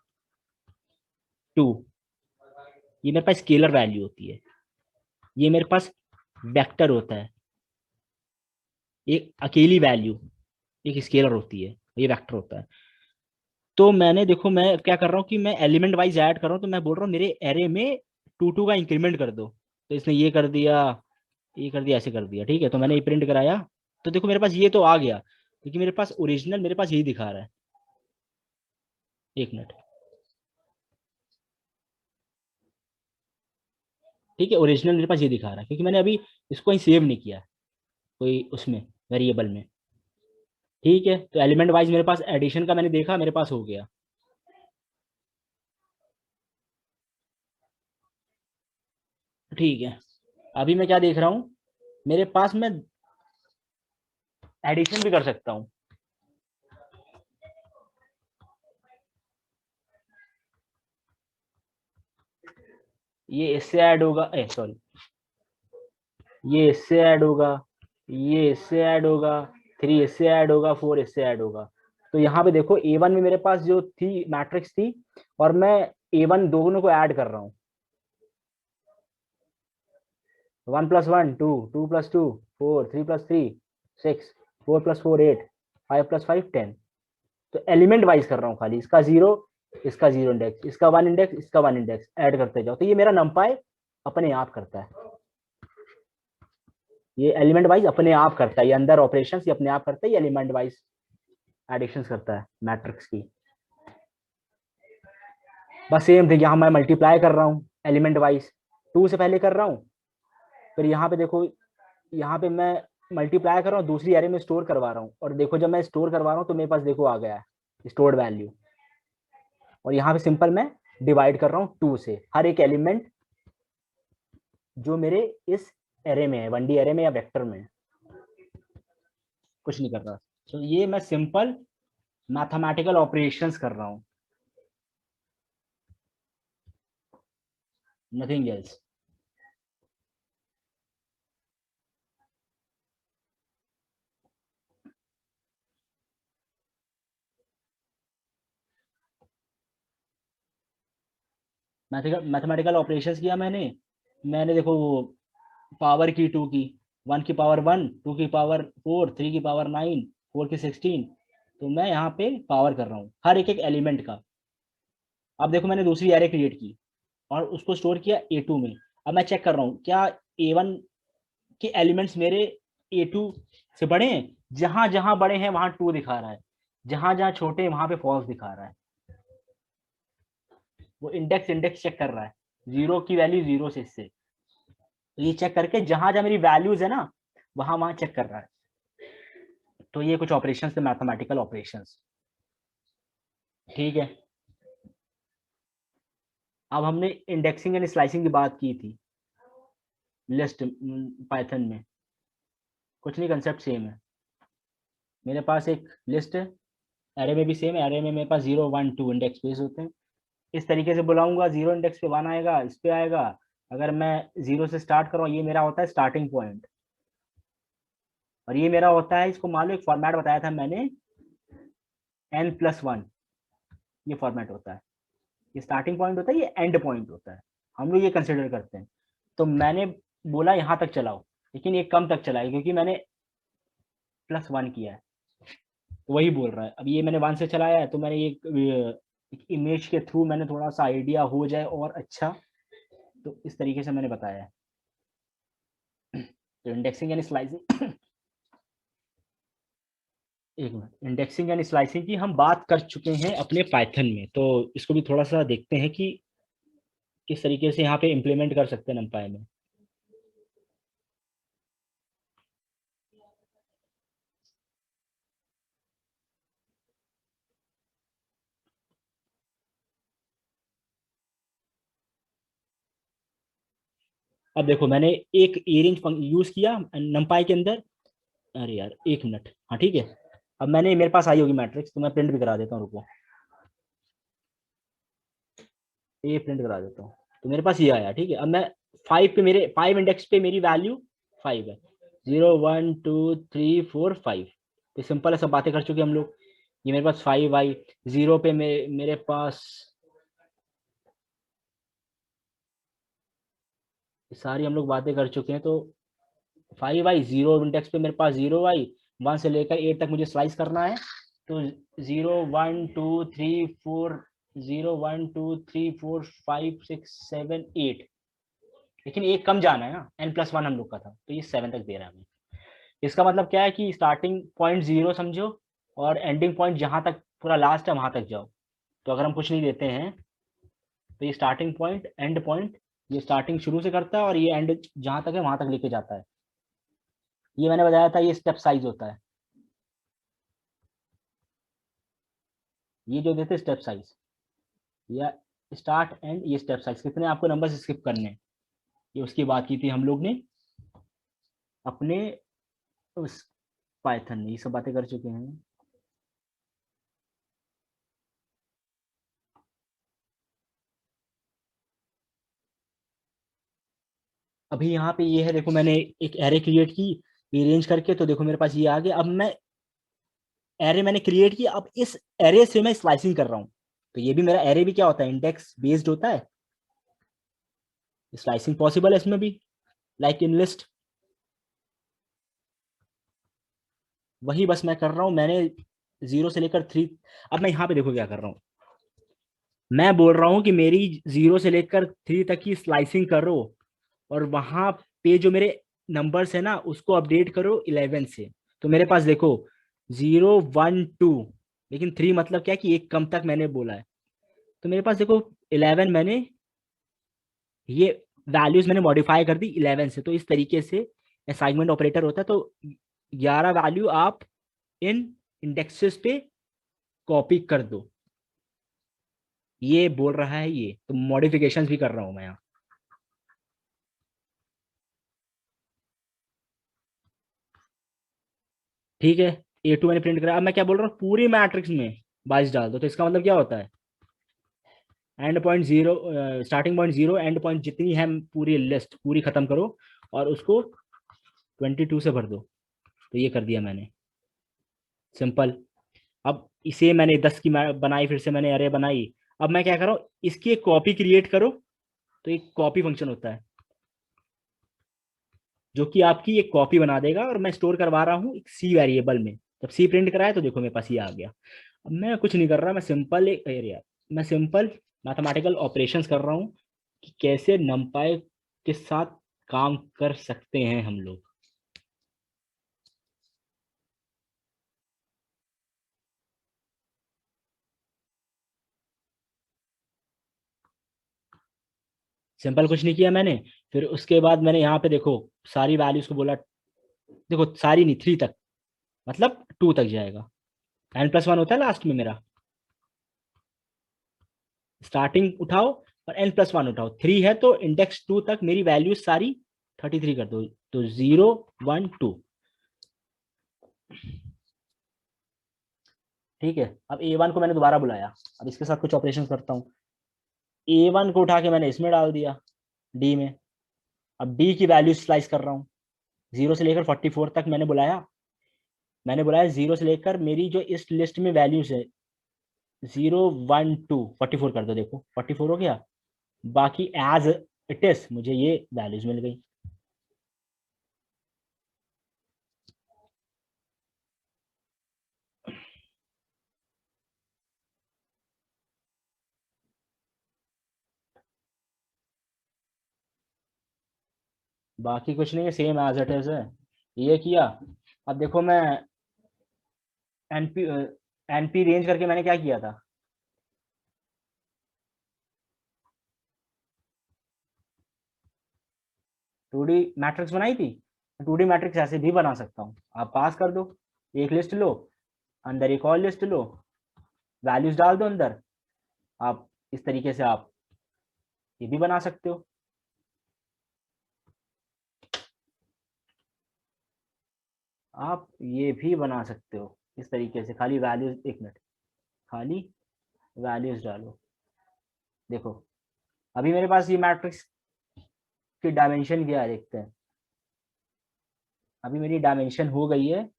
2, ये मेरे पास स्केलर वैल्यू होती है। ये मेरे पास वेक्टर होता है, एक अकेली वैल्यू एक स्केलर होती है, ये वेक्टर होता है। तो मैंने देखो मैं क्या कर रहा हूँ कि मैं एलिमेंट वाइज ऐड कर रहा हूँ। तो मैं बोल रहा हूँ मेरे एरे में 2 2 का इंक्रीमेंट कर दो। तो इसने ये कर दिया, ये कर दिया, ऐसे कर दिया, ठीक है। तो मैंने ये प्रिंट कराया, तो देखो मेरे पास ये तो आ गया, क्योंकि मेरे पास ओरिजिनल मेरे पास यही दिखा रहा है। एक मिनट, ठीक है, ओरिजिनल मेरे पास ये दिखा रहा है क्योंकि मैंने अभी इसको कहीं सेव नहीं किया है कोई उसमें वेरिएबल में। ठीक है, तो एलिमेंट वाइज मेरे पास एडिशन का मैंने देखा, मेरे पास हो गया। ठीक है, अभी मैं क्या देख रहा हूँ, मेरे पास मैं एडिशन भी कर सकता हूँ। ये इससे ऐड होगा, सॉरी, ये इससे ऐड होगा, ये इससे ऐड होगा, 3 इससे ऐड होगा, 4 इससे ऐड होगा। तो यहाँ पे देखो A1 में मेरे पास जो थी मैट्रिक्स थी, और मैं A1 दोनों को ऐड कर रहा हूँ। 1 + 1 2, 2 + 2 4, 3 + 3 6, 4 + 4 8, 5 + 5 10। तो एलिमेंट वाइज कर रहा हूँ खाली, इसका 0, इसका 0 इंडेक्स, इसका 1 इंडेक्स, इसका 1 इंडेक्स ऐड करते जाओ। तो ये मेरा नंपाई अपने आप करता है, ये एलिमेंट वाइज अपने आप करता है, ये अंदर ऑपरेशंस ये अपने आप करता है, ये एलिमेंट वाइज एडिशंस करता है मैट्रिक्स की। बस सेम थिंग यहाँ मैं मल्टीप्लाई कर रहा हूँ एलिमेंट वाइज, 2 से पहले कर रहा हूँ, फिर यहाँ पे देखो, यहाँ पे मैं मल्टीप्लाई कर रहा हूँ, दूसरी एरे में स्टोर करवा रहा हूँ, और देखो जब मैं स्टोर करवा रहा हूँ तो मेरे पास देखो आ गया है स्टोर्ड वैल्यू। और यहाँ पे सिंपल मैं डिवाइड कर रहा हूँ 2 से हर एक एलिमेंट जो मेरे इस एरे में है, 1D एरे में या वेक्टर में, कुछ नहीं कर रहा। तो ये मैं सिंपल मैथमेटिकल ऑपरेशंस कर रहा हूँ, नथिंग एल्स। मैथमेटिकल ऑपरेशंस किया मैंने देखो पावर की 2 की, 1 की पावर 1, 2 की पावर 4, 3 की पावर 9, 4 की 16। तो मैं यहाँ पे पावर कर रहा हूँ हर एक एक एलिमेंट का। अब देखो मैंने दूसरी एरे क्रिएट की और उसको स्टोर किया A2 में। अब मैं चेक कर रहा हूँ क्या A1 के एलिमेंट्स मेरे A2 से बड़े हैं। जहां जहां बड़े हैं वहां 2 दिखा रहा है, जहां जहां छोटे हैं वहां पे फॉल्स दिखा रहा है। वो इंडेक्स इंडेक्स चेक कर रहा है, 0 की वैल्यू 0 से इससे। तो ये चेक करके जहां जहां मेरी वैल्यूज है ना वहां वहां चेक कर रहा है। तो ये कुछ ऑपरेशंस थे, मैथमेटिकल ऑपरेशंस। ठीक है, अब हमने इंडेक्सिंग एंड स्लाइसिंग की बात की थी लिस्ट पाइथन में। कुछ नहीं, कंसेप्ट सेम है। मेरे पास एक लिस्ट है, एरे में भी सेम है, एरे में मेरे पास 0 1 2 इंडेक्स बेस होते हैं। इस तरीके से बुलाऊंगा, 0 इंडेक्स पे 1 आएगा, इस पे आएगा। अगर मैं 0 से स्टार्ट करूँ, ये मेरा होता है स्टार्टिंग पॉइंट, और ये मेरा होता है, इसको मान लो एक फॉर्मेट बताया था मैंने, n+1, ये फॉर्मेट होता है। ये स्टार्टिंग पॉइंट होता है, ये एंड पॉइंट होता है, हम लोग ये कंसिडर करते हैं। तो मैंने बोला यहाँ तक चलाओ, लेकिन ये कम तक चलाए क्योंकि मैंने +1 किया है, तो वही बोल रहा है। अब ये मैंने 1 से चलाया है, तो मैंने एक इमेज के थ्रू मैंने थोड़ा सा आइडिया हो जाए और अच्छा, तो इस तरीके से मैंने बताया है। तो इंडेक्सिंग एंड स्लाइसिंग एक मिनट, इंडेक्सिंग एंड स्लाइसिंग की हम बात कर चुके हैं अपने पाइथन में, तो इसको भी थोड़ा सा देखते हैं कि किस तरीके से यहाँ पे इम्प्लीमेंट कर सकते हैं नंपाई में। अब देखो मैंने एक एरेंज यूज किया नंपाई के अंदर। अरे यार एक मिनट, हाँ ठीक है। अब मैंने, मेरे पास आई होगी मैट्रिक्स, तो मैं प्रिंट भी करा देता हूँ, रुको, ये प्रिंट करा देता हूँ। तो मेरे पास ये आया, ठीक है। अब मैं 5 पे, मेरे 5 इंडेक्स पे मेरी वैल्यू 5 है, 0 1 2 3 4 5। तो सिंपल है, सब बातें कर चुके हम लोग। ये मेरे पास 5 आई, 0 पे मेरे पास सारी हम लोग बातें कर चुके हैं। तो 5 आई, 0 इंडेक्स पे मेरे पास 0 आई, 1 से लेकर 8 तक मुझे स्लाइस करना है। तो 0 1 2 3 4, 0 1 2 3 4 5 6 7 8, लेकिन एक कम जाना है ना, n+1 हम लोग का था, तो ये 7 तक दे रहा है हमें। इसका मतलब क्या है कि स्टार्टिंग पॉइंट 0 समझो, और एंडिंग पॉइंट जहां तक पूरा लास्ट है वहां तक जाओ। तो अगर हम कुछ नहीं देते हैं, तो ये स्टार्टिंग पॉइंट एंड पॉइंट ये स्टार्टिंग शुरू से करता है और ये एंड जहां तक है वहां तक लेके जाता है। ये मैंने बताया था, ये स्टेप साइज होता है, ये जो देते स्टेप साइज या स्टार्ट एंड, ये स्टेप साइज कितने आपको नंबर स्किप करने हैं, ये उसकी बात की थी हम लोग ने अपने उस पाइथन में, ये सब बातें कर चुके हैं। अभी यहाँ पे ये है, देखो मैंने एक एरे क्रिएट की रीअरेंज करके, तो देखो मेरे पास ये आ गया। अब मैं एरे मैंने क्रिएट किया, अब इस एरे से मैं स्लाइसिंग कर रहा हूँ, तो ये भी मेरा एरे भी क्या होता है, इंडेक्स बेस्ड होता है। स्लाइसिंग पॉसिबल है इसमें भी, लाइक इन लिस्ट। वही बस मैं कर रहा हूँ, मैंने 0 से लेकर 3। अब मैं यहाँ पे देखो क्या कर रहा हूँ, मैं बोल रहा हूँ कि मेरी 0 से लेकर 3 तक की स्लाइसिंग करो, और वहां पे जो मेरे नंबर्स है ना उसको अपडेट करो 11 से। तो मेरे पास देखो 0 1 2, लेकिन 3 मतलब क्या है कि एक कम तक मैंने बोला है। तो मेरे पास देखो 11 मैंने, ये वैल्यूज मैंने मॉडिफाई कर दी 11 से। तो इस तरीके से असाइनमेंट ऑपरेटर होता है। तो 11 वैल्यू आप इन इंडेक्सेस पे कॉपी कर दो, ये बोल रहा है ये। तो मॉडिफिकेशंस भी कर रहा हूं मैं यहाँ। ठीक है, A2 मैंने प्रिंट करा। अब मैं क्या बोल रहा हूँ, पूरी मैट्रिक्स में 22 डाल दो। तो इसका मतलब क्या होता है, and point 0, starting point 0, and point जितनी है पूरी लिस्ट पूरी खत्म करो और उसको 22 से भर दो। तो ये कर दिया मैंने, सिंपल। अब इसे मैंने 10 की बनाई, फिर से मैंने अरे बनाई। अब मैं क्या कर रहा हूँ, इसकी एक कॉपी क्रिएट करो। तो एक कॉपी फंक्शन होता है जो कि आपकी एक कॉपी बना देगा, और मैं स्टोर करवा रहा हूँ एक सी वेरिएबल में। जब सी प्रिंट कराया तो देखो मेरे पास ये आ गया। अब मैं कुछ नहीं कर रहा, मैं सिंपल एक एरिया, मैं सिंपल मैथमेटिकल ऑपरेशंस कर रहा हूँ कि कैसे नमपाई के साथ काम कर सकते हैं हम लोग। सिंपल कुछ नहीं किया मैंने। फिर उसके बाद मैंने यहाँ पे देखो सारी वैल्यूज को बोला, देखो सारी नहीं 3 तक, मतलब 2 तक जाएगा। n+1 होता है लास्ट में मेरा, स्टार्टिंग उठाओ और n+1 उठाओ। 3 है तो इंडेक्स 2 तक मेरी वैल्यूज सारी 33 कर दो। तो 0 1 2। ठीक है, अब A1 को मैंने दोबारा बुलाया। अब इसके साथ कुछ ऑपरेशन करता हूँ। A1 को उठा के मैंने इसमें डाल दिया, डी में। अब डी की वैल्यू स्लाइस कर रहा हूँ, 0 से लेकर 44 तक मैंने बुलाया 0 से लेकर मेरी जो इस लिस्ट में वैल्यूज है 0 1 2 44 कर दो। देखो 44 हो गया, बाकी एज इट इज मुझे ये वैल्यूज मिल गई। बाकी कुछ नहीं है, सेम एज इट इज है, ये किया। अब देखो मैं एनपी एनपी रेंज करके मैंने क्या किया था, 2D मैट्रिक्स बनाई थी। 2D मैट्रिक्स ऐसे भी बना सकता हूँ, आप पास कर दो, एक लिस्ट लो, अंदर एक और लिस्ट लो, वैल्यूज डाल दो अंदर। आप इस तरीके से आप ये भी बना सकते हो। आप ये भी बना सकते हो इस तरीके से, खाली वैल्यूज, एक मिनट, खाली वैल्यूज डालो। देखो अभी मेरे पास ये मैट्रिक्स की डायमेंशन क्या है, देखते हैं। अभी मेरी डायमेंशन हो गई है,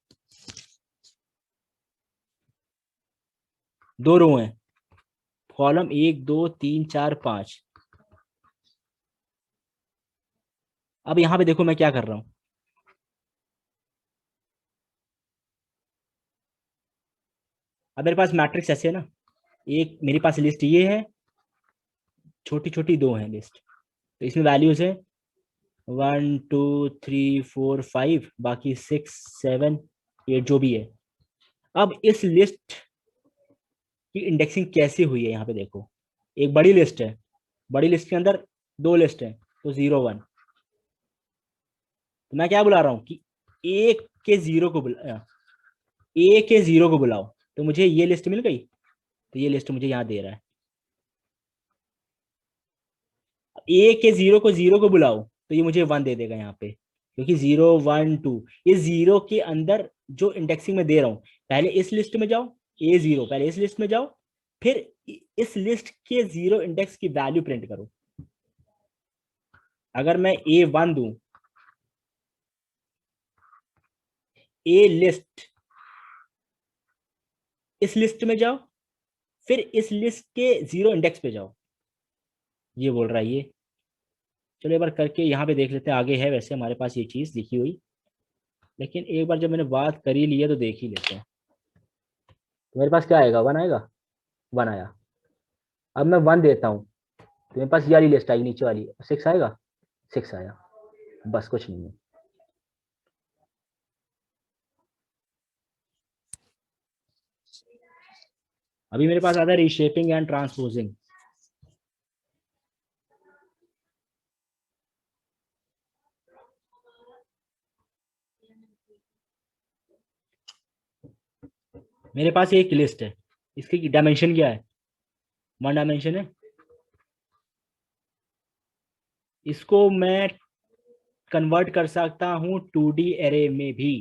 2 रो हैं, कॉलम 1 2 3 4 5। अब यहाँ पे देखो मैं क्या कर रहा हूँ, अब मेरे पास मैट्रिक्स ऐसे है ना, एक मेरे पास लिस्ट ये है, छोटी छोटी 2 है लिस्ट। तो इसमें वैल्यूज है 1 2 3 4 5, बाकी 6 7 8 जो भी है। अब इस लिस्ट की इंडेक्सिंग कैसे हुई है, यहाँ पे देखो एक बड़ी लिस्ट है, बड़ी लिस्ट के अंदर 2 लिस्ट है, तो 0 1। तो मैं क्या बुला रहा हूं कि ए के जीरो को बुलाओ, तो मुझे ये लिस्ट मिल गई। तो ये लिस्ट मुझे यहाँ दे रहा है। ए के जीरो को बुलाओ तो ये मुझे 1 दे देगा यहाँ पे, क्योंकि 0 1 2 ये जीरो के अंदर जो इंडेक्सिंग में दे रहा हूं, पहले इस लिस्ट में जाओ, A0 पहले इस लिस्ट में जाओ, फिर इस लिस्ट के जीरो इंडेक्स की वैल्यू प्रिंट करो। अगर मैं A1 दूं, ए लिस्ट, इस लिस्ट में जाओ, फिर इस लिस्ट के जीरो इंडेक्स पे जाओ, ये बोल रहा है ये। चलो एक बार करके यहाँ पे देख लेते हैं। आगे है वैसे हमारे पास ये चीज लिखी हुई, लेकिन एक बार जब मैंने बात कर ही ली है तो देख ही लेते हैं। तो मेरे पास क्या आएगा, 1 आएगा, 1 आया। अब मैं 1 देता हूँ तो मेरे पास ये वाली लिस्ट आई नीचे वाली, 6 आएगा, 6 आया। बस कुछ नहीं है। अभी मेरे पास आता है रीशेपिंग एंड ट्रांसपोजिंग। मेरे पास एक लिस्ट है, इसकी डायमेंशन क्या है, 1 डायमेंशन है। इसको मैं कन्वर्ट कर सकता हूं 2D एरे में भी।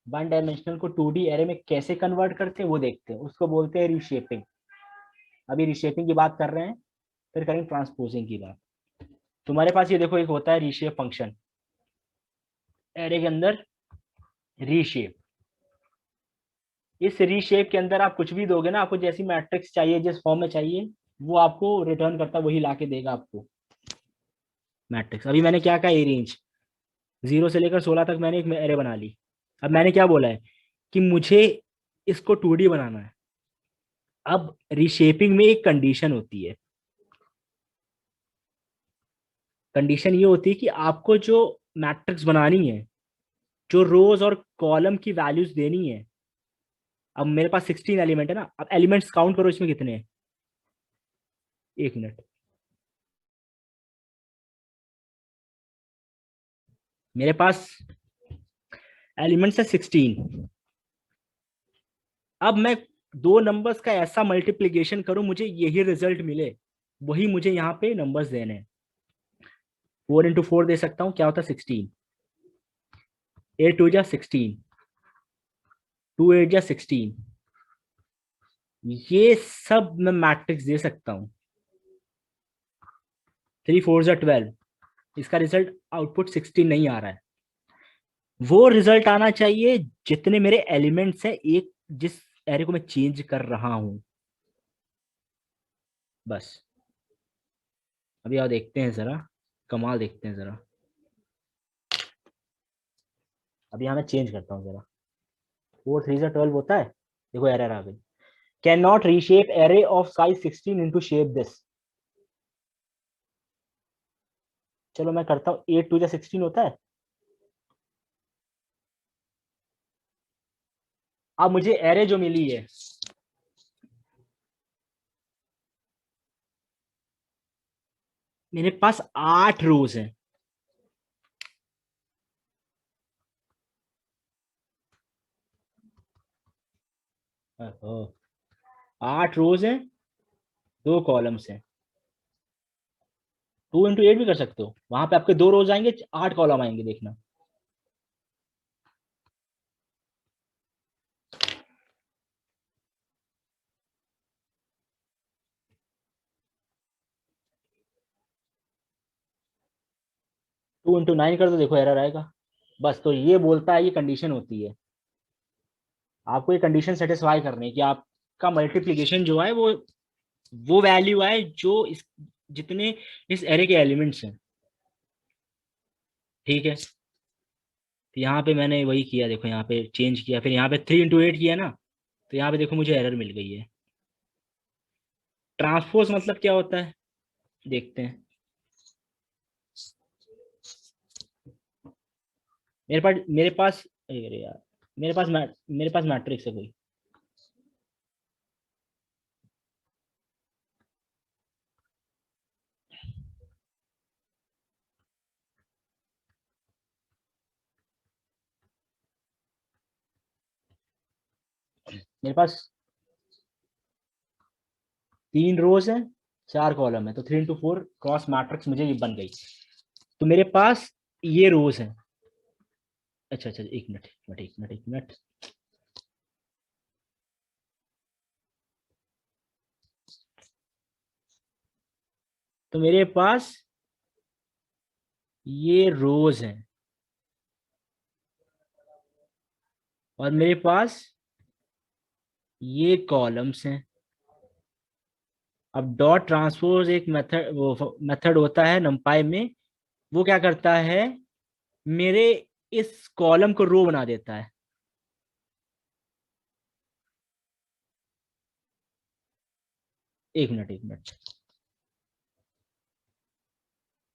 1 डायमेंशनल को 2D एरे में कैसे कन्वर्ट करते हैं वो देखते हैं, उसको बोलते हैं रीशेपिंग। अभी रीशेपिंग की बात कर रहे हैं, फिर करेंगे ट्रांसपोजिंग की बात। तुम्हारे पास ये देखो, एक होता है रीशेप फंक्शन एरे के अंदर, रीशेप। इस रीशेप के अंदर आप कुछ भी दोगे ना, आपको जैसी मैट्रिक्स चाहिए, जिस फॉर्म में चाहिए, वो आपको रिटर्न करता, वही लाके देगा आपको मैट्रिक्स। अभी मैंने क्या कहा, ए रेंज 0 से लेकर 16 तक मैंने एक एरे बना ली। अब मैंने क्या बोला है कि मुझे इसको 2D बनाना है। अब रीशेपिंग में एक कंडीशन होती है। कंडीशन ये होती है कि आपको जो मैट्रिक्स बनानी है, जो रोज और कॉलम की वैल्यूज देनी है। अब मेरे पास 16 एलिमेंट है ना, अब एलिमेंट्स काउंट करो इसमें कितने हैं। एक मिनट, मेरे पास एलिमेंट्स है 16। अब मैं दो नंबर्स का ऐसा मल्टीप्लीकेशन करूं मुझे यही रिजल्ट मिले, वही मुझे यहाँ पे नंबर्स देने हैं। 4 × 4 दे सकता हूँ, क्या होता है 16। 8 2 जा 16, 2 8 जा 16। ये सब मैं मैट्रिक्स दे सकता हूँ। 3 4 जा 12, इसका रिजल्ट आउटपुट 16 नहीं आ रहा है। वो रिजल्ट आना चाहिए जितने मेरे एलिमेंट्स हैं एक, जिस एरे को मैं चेंज कर रहा हूं। बस अभी आओ देखते हैं जरा, कमाल देखते हैं जरा। अभी यहाँ मैं चेंज करता हूँ जरा। 4 3 जा 12 होता है, देखो एरर आ गई। Can not reshape array of size 16 into shape this. चलो मैं करता हूँ, 8 2 जा 16 होता है। अब मुझे एरे जो मिली है, मेरे पास 8 रोज हैं। ओहो, 8 रोज हैं, 2 कॉलम्स हैं। 2 × 8 भी कर सकते हो, वहां पे आपके 2 रोज आएंगे, 8 कॉलम आएंगे, देखना। टू इंटू 9 कर दो, देखो एरर आएगा। बस तो ये बोलता है, ये कंडीशन होती है। आपको ये कंडीशन सेटिस्फाई करनी है कि आपका मल्टीप्लीकेशन जो है वो वैल्यू आए जो इस, जितने इस एरे के एलिमेंट्स हैं। ठीक है, तो यहाँ पे मैंने वही किया, देखो यहाँ पे चेंज किया, फिर यहाँ पे 3 × 8 किया ना, तो यहाँ पे देखो मुझे एरर मिल गई है। ट्रांसपोज मतलब क्या होता है, देखते हैं। मेरे पास अरे यार, मेरे पास मैट्रिक्स है कोई। मेरे पास 3 रोज है, 4 कॉलम है, तो 3 into 4 क्रॉस मैट्रिक्स मुझे ये बन गई। तो मेरे पास ये रोज है। अच्छा अच्छा, एक मिनट एक मिनट एक मिनट एक मिनट। तो मेरे पास ये रोज है और मेरे पास ये कॉलम्स हैं। अब डॉट ट्रांसपोज एक मेथड, वो मेथड होता है numpy में। वो क्या करता है, मेरे इस कॉलम को रो बना देता है। एक मिनट एक मिनट।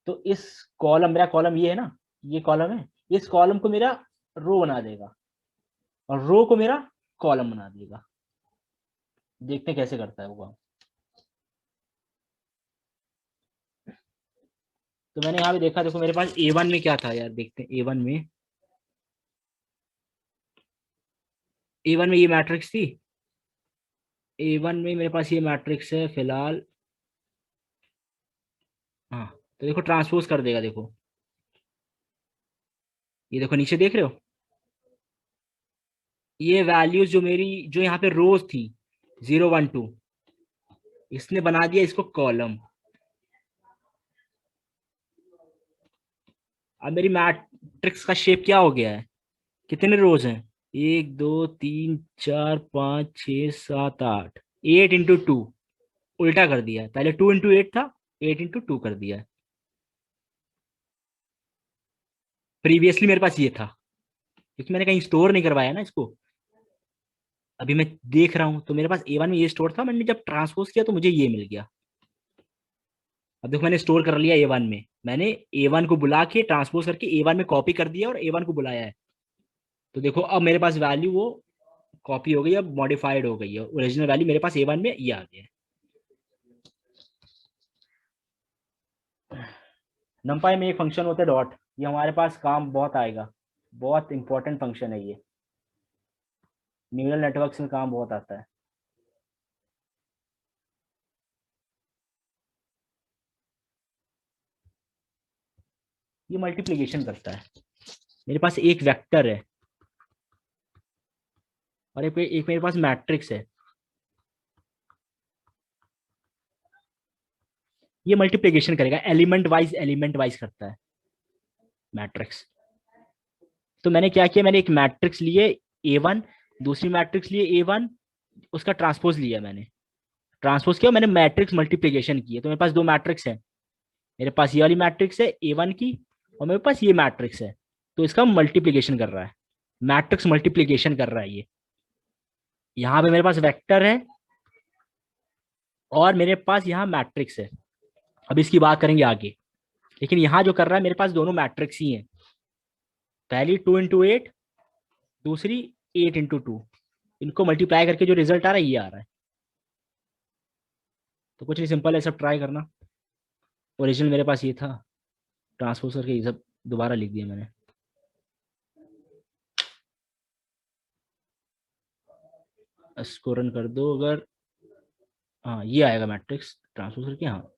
तो इस कॉलम, मेरा कॉलम ये है ना, ये कॉलम है, इस कॉलम को मेरा रो बना देगा और रो को मेरा कॉलम बना देगा। देखते हैं कैसे करता है वो काम। तो मैंने यहाँ पे देखा, देखो मेरे पास A1 में क्या था यार, देखते हैं A1 में। A1 में ये मैट्रिक्स थी। A1 में मेरे पास ये मैट्रिक्स है फिलहाल। हाँ, तो देखो ट्रांसपोज कर देगा, देखो ये देखो नीचे देख रहे हो, ये वैल्यूज जो मेरी, जो यहाँ पे रोज थी 0 1 2, इसने बना दिया इसको कॉलम। अब मेरी मैट्रिक्स का शेप क्या हो गया है, कितने रोज हैं, 1 2 3 4 5 6 7 8, 8 into 2। उल्टा कर दिया है, पहले 2 into 8 था, 8 into 2 कर दिया है। प्रीवियसली मेरे पास ये था, क्योंकि मैंने कहीं स्टोर नहीं करवाया ना इसको। अभी मैं देख रहा हूं, तो मेरे पास A1 में ये स्टोर था, मैंने जब ट्रांसपोज किया तो मुझे ये मिल गया। अब देखो मैंने स्टोर कर लिया A1 में, मैंने A1 को बुला के ट्रांसपोज करके A1 में कॉपी कर दिया और A1 को बुलाया है। तो देखो अब मेरे पास वैल्यू वो कॉपी हो गई, अब मॉडिफाइड हो गई है, ओरिजिनल वैल्यू मेरे पास A1 में ये आ गया है। numpy में एक फंक्शन होता है डॉट, ये हमारे पास काम बहुत आएगा, बहुत इंपॉर्टेंट फंक्शन है ये, न्यूरल नेटवर्क्स में काम बहुत आता है। ये मल्टीप्लिकेशन करता है। मेरे पास एक वेक्टर है और एक मेरे पास मैट्रिक्स है। ये मल्टीप्लिकेशन करेगा, एलिमेंट वाइज करता है मैट्रिक्स। तो मैंने क्या किया, मैंने एक मैट्रिक्स लिए A1, दूसरी मैट्रिक्स लिए A1, उसका ट्रांसपोज लिया, मैंने ट्रांसपोज किया, मैंने मैट्रिक्स मल्टीप्लिकेशन की है। तो मेरे पास 2 मैट्रिक्स है, मेरे पास ये वाली मैट्रिक्स है A1 की, और मेरे पास ये मैट्रिक्स है। तो इसका मल्टीप्लिकेशन कर रहा है, मैट्रिक्स मल्टीप्लिकेशन कर रहा है ये। यहाँ पे मेरे पास वेक्टर है और मेरे पास यहाँ मैट्रिक्स है। अब इसकी बात करेंगे आगे, लेकिन यहाँ जो कर रहा है, मेरे पास दोनों मैट्रिक्स ही हैं। पहली 2 into 8, दूसरी 8 into 2। इनको मल्टीप्लाई करके जो रिजल्ट आ रहा है ये आ रहा है। तो कुछ नहीं, सिंपल है, सब ट्राई करना। ओरिजिनल मेरे पास ये था, ट्रांसपोज करके ये सब दोबारा लिख दिया मैंने। इसको रन कर दो अगर, हाँ ये आएगा मैट्रिक्स ट्रांसपोज करके, हाँ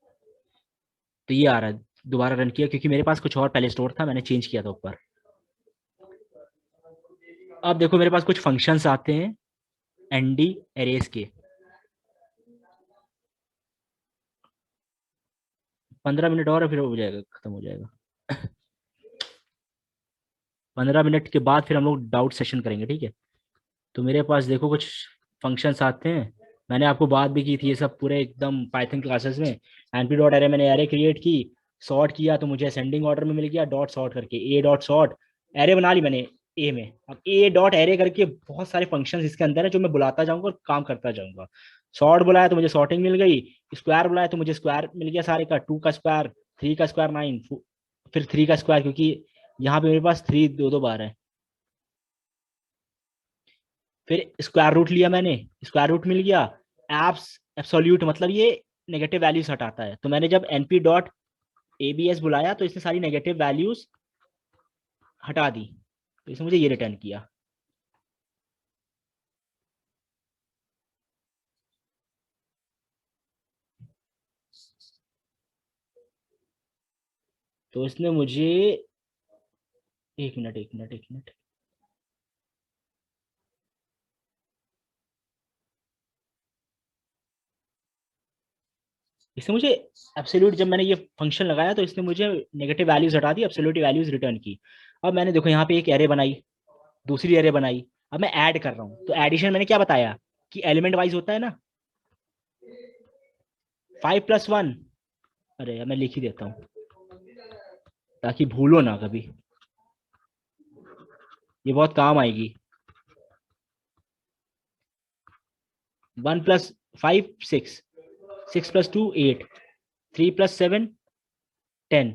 तो ये आ रहा है। दोबारा रन किया क्योंकि मेरे पास कुछ और पहले स्टोर था, मैंने चेंज किया था ऊपर। अब देखो मेरे पास कुछ फंक्शंस आते हैं एनडी एरेज के। 15 मिनट और है, फिर हो जाएगा, खत्म हो जाएगा। 15 मिनट के बाद फिर हम लोग डाउट सेशन करेंगे, ठीक है। तो मेरे पास देखो कुछ फंक्शंस आते हैं, मैंने आपको बात भी की थी ये सब पूरे एकदम पाइथन क्लासेस में। np डॉट एरे, मैंने एरे क्रिएट की, सॉर्ट किया तो मुझे असेंडिंग ऑर्डर में मिल गया, डॉट सॉर्ट करके ए डॉट सॉर्ट, एरे बना ली मैंने ए में। अब ए डॉट एरे करके बहुत सारे फंक्शंस इसके अंदर है जो मैं बुलाता जाऊंगा और काम करता जाऊंगा। सॉर्ट बुलाया तो मुझे सॉर्टिंग मिल गई, स्क्वायर बुलाया तो मुझे स्क्वायर मिल गया सारे का, 2 का स्क्वायर, 3 का स्क्वायर 9, फिर 3 का स्क्वायर, क्योंकि यहाँ पे मेरे पास 3 दो बार है। फिर स्क्वायर रूट लिया मैंने, स्क्वायर रूट मिल गया। एप्स एब्सोल्यूट मतलब ये नेगेटिव वैल्यूज हटाता है, तो मैंने जब np डॉट abs बुलाया तो इसने सारी नेगेटिव वैल्यूज हटा दी, तो इसने मुझे ये रिटर्न किया। तो इसने मुझे एक मिनट एक मिनट एक मिनट, इसने मुझे एब्सोल्यूट, जब मैंने ये फंक्शन लगाया तो इसने मुझे नेगेटिव वैल्यूज हटा दी, एब्सोल्यूट वैल्यूज रिटर्न की। अब मैंने देखो यहाँ पे एक एरे बनाई, दूसरी एरे बनाई, अब मैं ऐड कर रहा हूँ। तो एडिशन मैंने क्या बताया कि एलिमेंट वाइज होता है ना, 5+1। अरे यार मैं लिख ही देता हूँ ताकि भूलो ना कभी, ये बहुत काम आएगी। 1+5 6, 6+2 8, 3+7 10,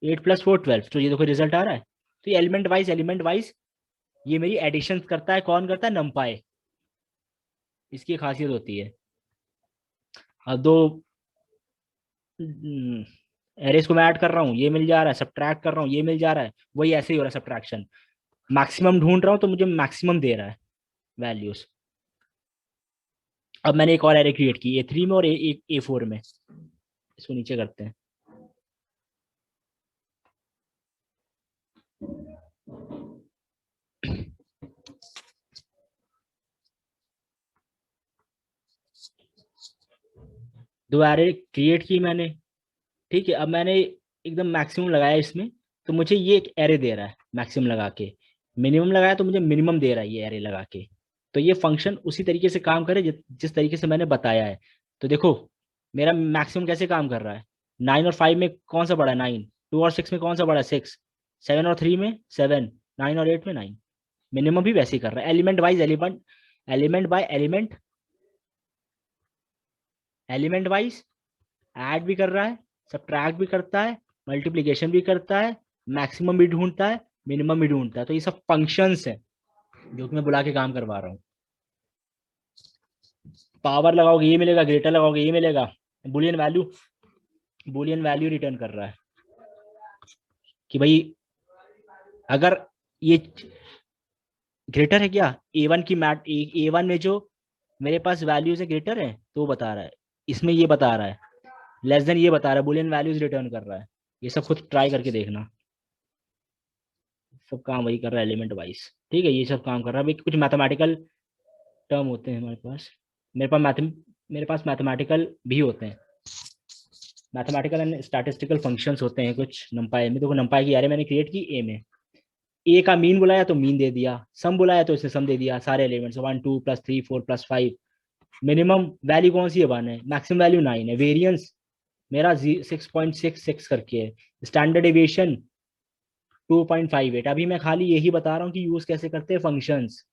8+4 12। तो ये देखो रिजल्ट आ रहा है। तो ये एलिमेंट वाइज ये मेरी एडिशन करता है। कौन करता है? नमपाई। इसकी खासियत होती है। अब दो एरेस को मैं ऐड कर रहा हूँ, ये मिल जा रहा है, सब्ट्रैक्ट कर रहा हूँ, ये मिल जा रहा है, वही ऐसे ही हो रहा है सब्ट्रैक्शन। मैक्सिमम ढूंढ रहा हूँ तो मुझे मैक्सिमम दे रहा है वैल्यूज। अब मैंने एक और एरे क्रिएट की A3 में और A4 में। इसको नीचे करते हैं। दो एरे क्रिएट की मैंने, ठीक है। अब मैंने एकदम मैक्सिमम लगाया इसमें, तो मुझे ये एक एरे दे रहा है मैक्सिमम लगा के। मिनिमम लगाया तो मुझे मिनिमम दे रहा है ये एरे लगा के। तो ये फंक्शन उसी तरीके से काम करे जिस तरीके से मैंने बताया है। तो देखो मेरा मैक्सिमम कैसे काम कर रहा है। 9 और 5 में कौन सा बड़ा है? 9। 2 और 6 में कौन सा बड़ा है? 6। 7 और 3 में 7। 9 और 8 में 9। मिनिमम भी वैसे ही कर रहा है, element wise element, element by element, element wise add भी कर रहा है, सब्ट्रैक्ट भी करता है, मल्टीप्लिकेशन भी करता है, मैक्सिमम भी ढूंढता है, मिनिमम भी ढूंढता है। तो ये सब फंक्शंस है जो कि मैं बुला के काम करवा रहा हूँ। पावर लगाओगे ये मिलेगा, ग्रेटर लगाओगे ये मिलेगा। Boolean value, Boolean value return कर रहा है कि भाई अगर ये ग्रेटर है क्या, A1 की मैट A1 में जो मेरे पास वैल्यूज है ग्रेटर है, तो वो बता रहा है। इसमें ये बता रहा है लेस देन, ये बता रहा है बुलियन वैल्यूज रिटर्न कर रहा है। ये सब खुद ट्राई करके देखना। सब काम वही कर रहा है एलिमेंट वाइज, ठीक है। ये सब काम कर रहा है। अभी कुछ मैथमेटिकल टर्म होते हैं हमारे पास, मेरे पास मैथमेटिकल भी होते हैं। मैथमेटिकल एंड स्टैटिस्टिकल फंक्शंस होते हैं कुछ नंपाई में। देखो नंपाई की अरे मैंने क्रिएट की ए में, ए का मीन बुलाया तो मीन दे दिया, सम बुलाया तो इसने सम दे दिया, सारे एलिमेंट्स 1 2 +3 4 +5। मिनिमम वैल्यू कौन सी है? 1 है। मैक्सिमम वैल्यू 9 है। वेरिएंस मेरा 6.66 करके है। Standard deviation 2.58। अभी मैं खाली यही बता रहा हूँ कि यूज कैसे करते हैं फंक्शंस।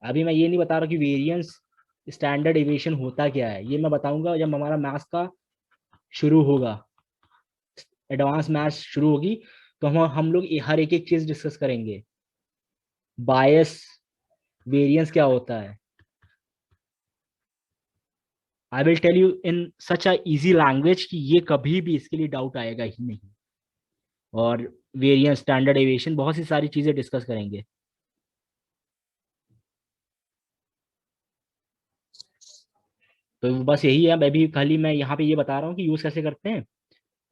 अभी मैं ये नहीं बता रहा कि वेरिएंस स्टैंडर्ड डेविएशन होता क्या है। ये मैं बताऊंगा जब हमारा मैथ्स का शुरू होगा, एडवांस मैथ्स शुरू होगी, तो हम लोग हर एक एक चीज डिस्कस करेंगे। बायस, वेरिएंस क्या होता है। I will tell you in such a easy language कि ये कभी भी इसके लिए डाउट आएगा ही नहीं। और वेरिएंस, स्टैंडर्ड डेविएशन, बहुत सी सारी चीजें डिस्कस करेंगे। तो बस यही है, मैं भी खाली मैं यहाँ पे ये बता रहा हूँ कि यूज कैसे करते हैं,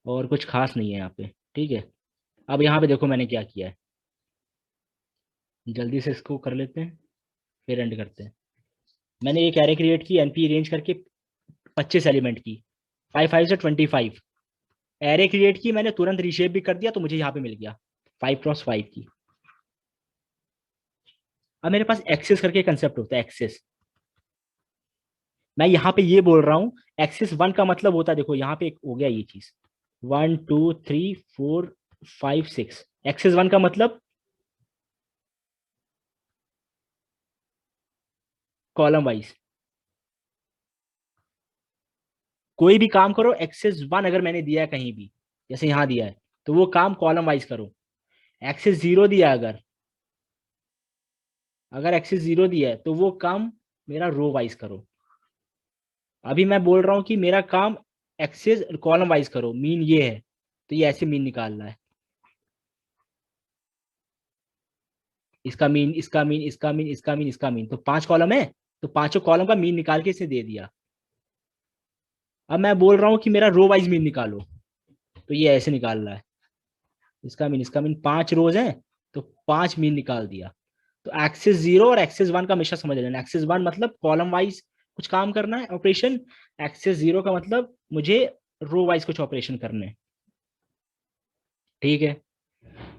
और कुछ खास नहीं है यहाँ पे, ठीक है। अब यहाँ पे देखो मैंने क्या किया है, जल्दी से इसको कर लेते हैं फिर एंड करते हैं। मैंने एक एरे क्रिएट की एनपी रेंज करके 25 एलिमेंट की, 5 5 से 25 एरे क्रिएट की मैंने, तुरंत रीशेप भी कर दिया तो मुझे यहाँ पे मिल गया 5x5 की। अब मेरे पास एक्सेस करके कंसेप्ट होता है, एक्सेस। मैं यहाँ पे ये बोल रहा हूँ एक्सेस 1 का मतलब होता है, देखो यहाँ पे एक हो गया ये चीज 1 2 3 4 5 6। एक्सेस 1 का मतलब कॉलम वाइज। कोई भी काम करो एक्सेस 1 अगर मैंने दिया है कहीं भी, जैसे यहाँ दिया है, तो वो काम कॉलम वाइज करो। एक्सेस 0 दिया अगर, अगर एक्सेस 0 दिया है तो वो काम मेरा रो वाइज करो। अभी मैं बोल रहा हूँ कि मेरा काम एक्सेस कॉलम वाइज करो, मीन ये है, तो ये ऐसे मीन निकालना है। इसका मीन, इसका मीन, इसका मीन, इसका मीन, इसका मीन, तो 5 कॉलम है, तो पांचों कॉलम का मीन निकाल के इसे दे दिया। अब मैं बोल रहा हूँ कि मेरा रो वाइज मीन निकालो, तो ये ऐसे निकाल रहा है। इसका मीन 5 रोज है तो 5 मीन निकाल दिया। तो एक्सिस 0 और एक्सिस 1 का हमेशा समझ लेना। एक्सिस 1 मतलब कॉलम वाइज कुछ काम करना है ऑपरेशन, एक्सिस 0 का मतलब मुझे रो वाइज कुछ ऑपरेशन करने हैं। ठीक है,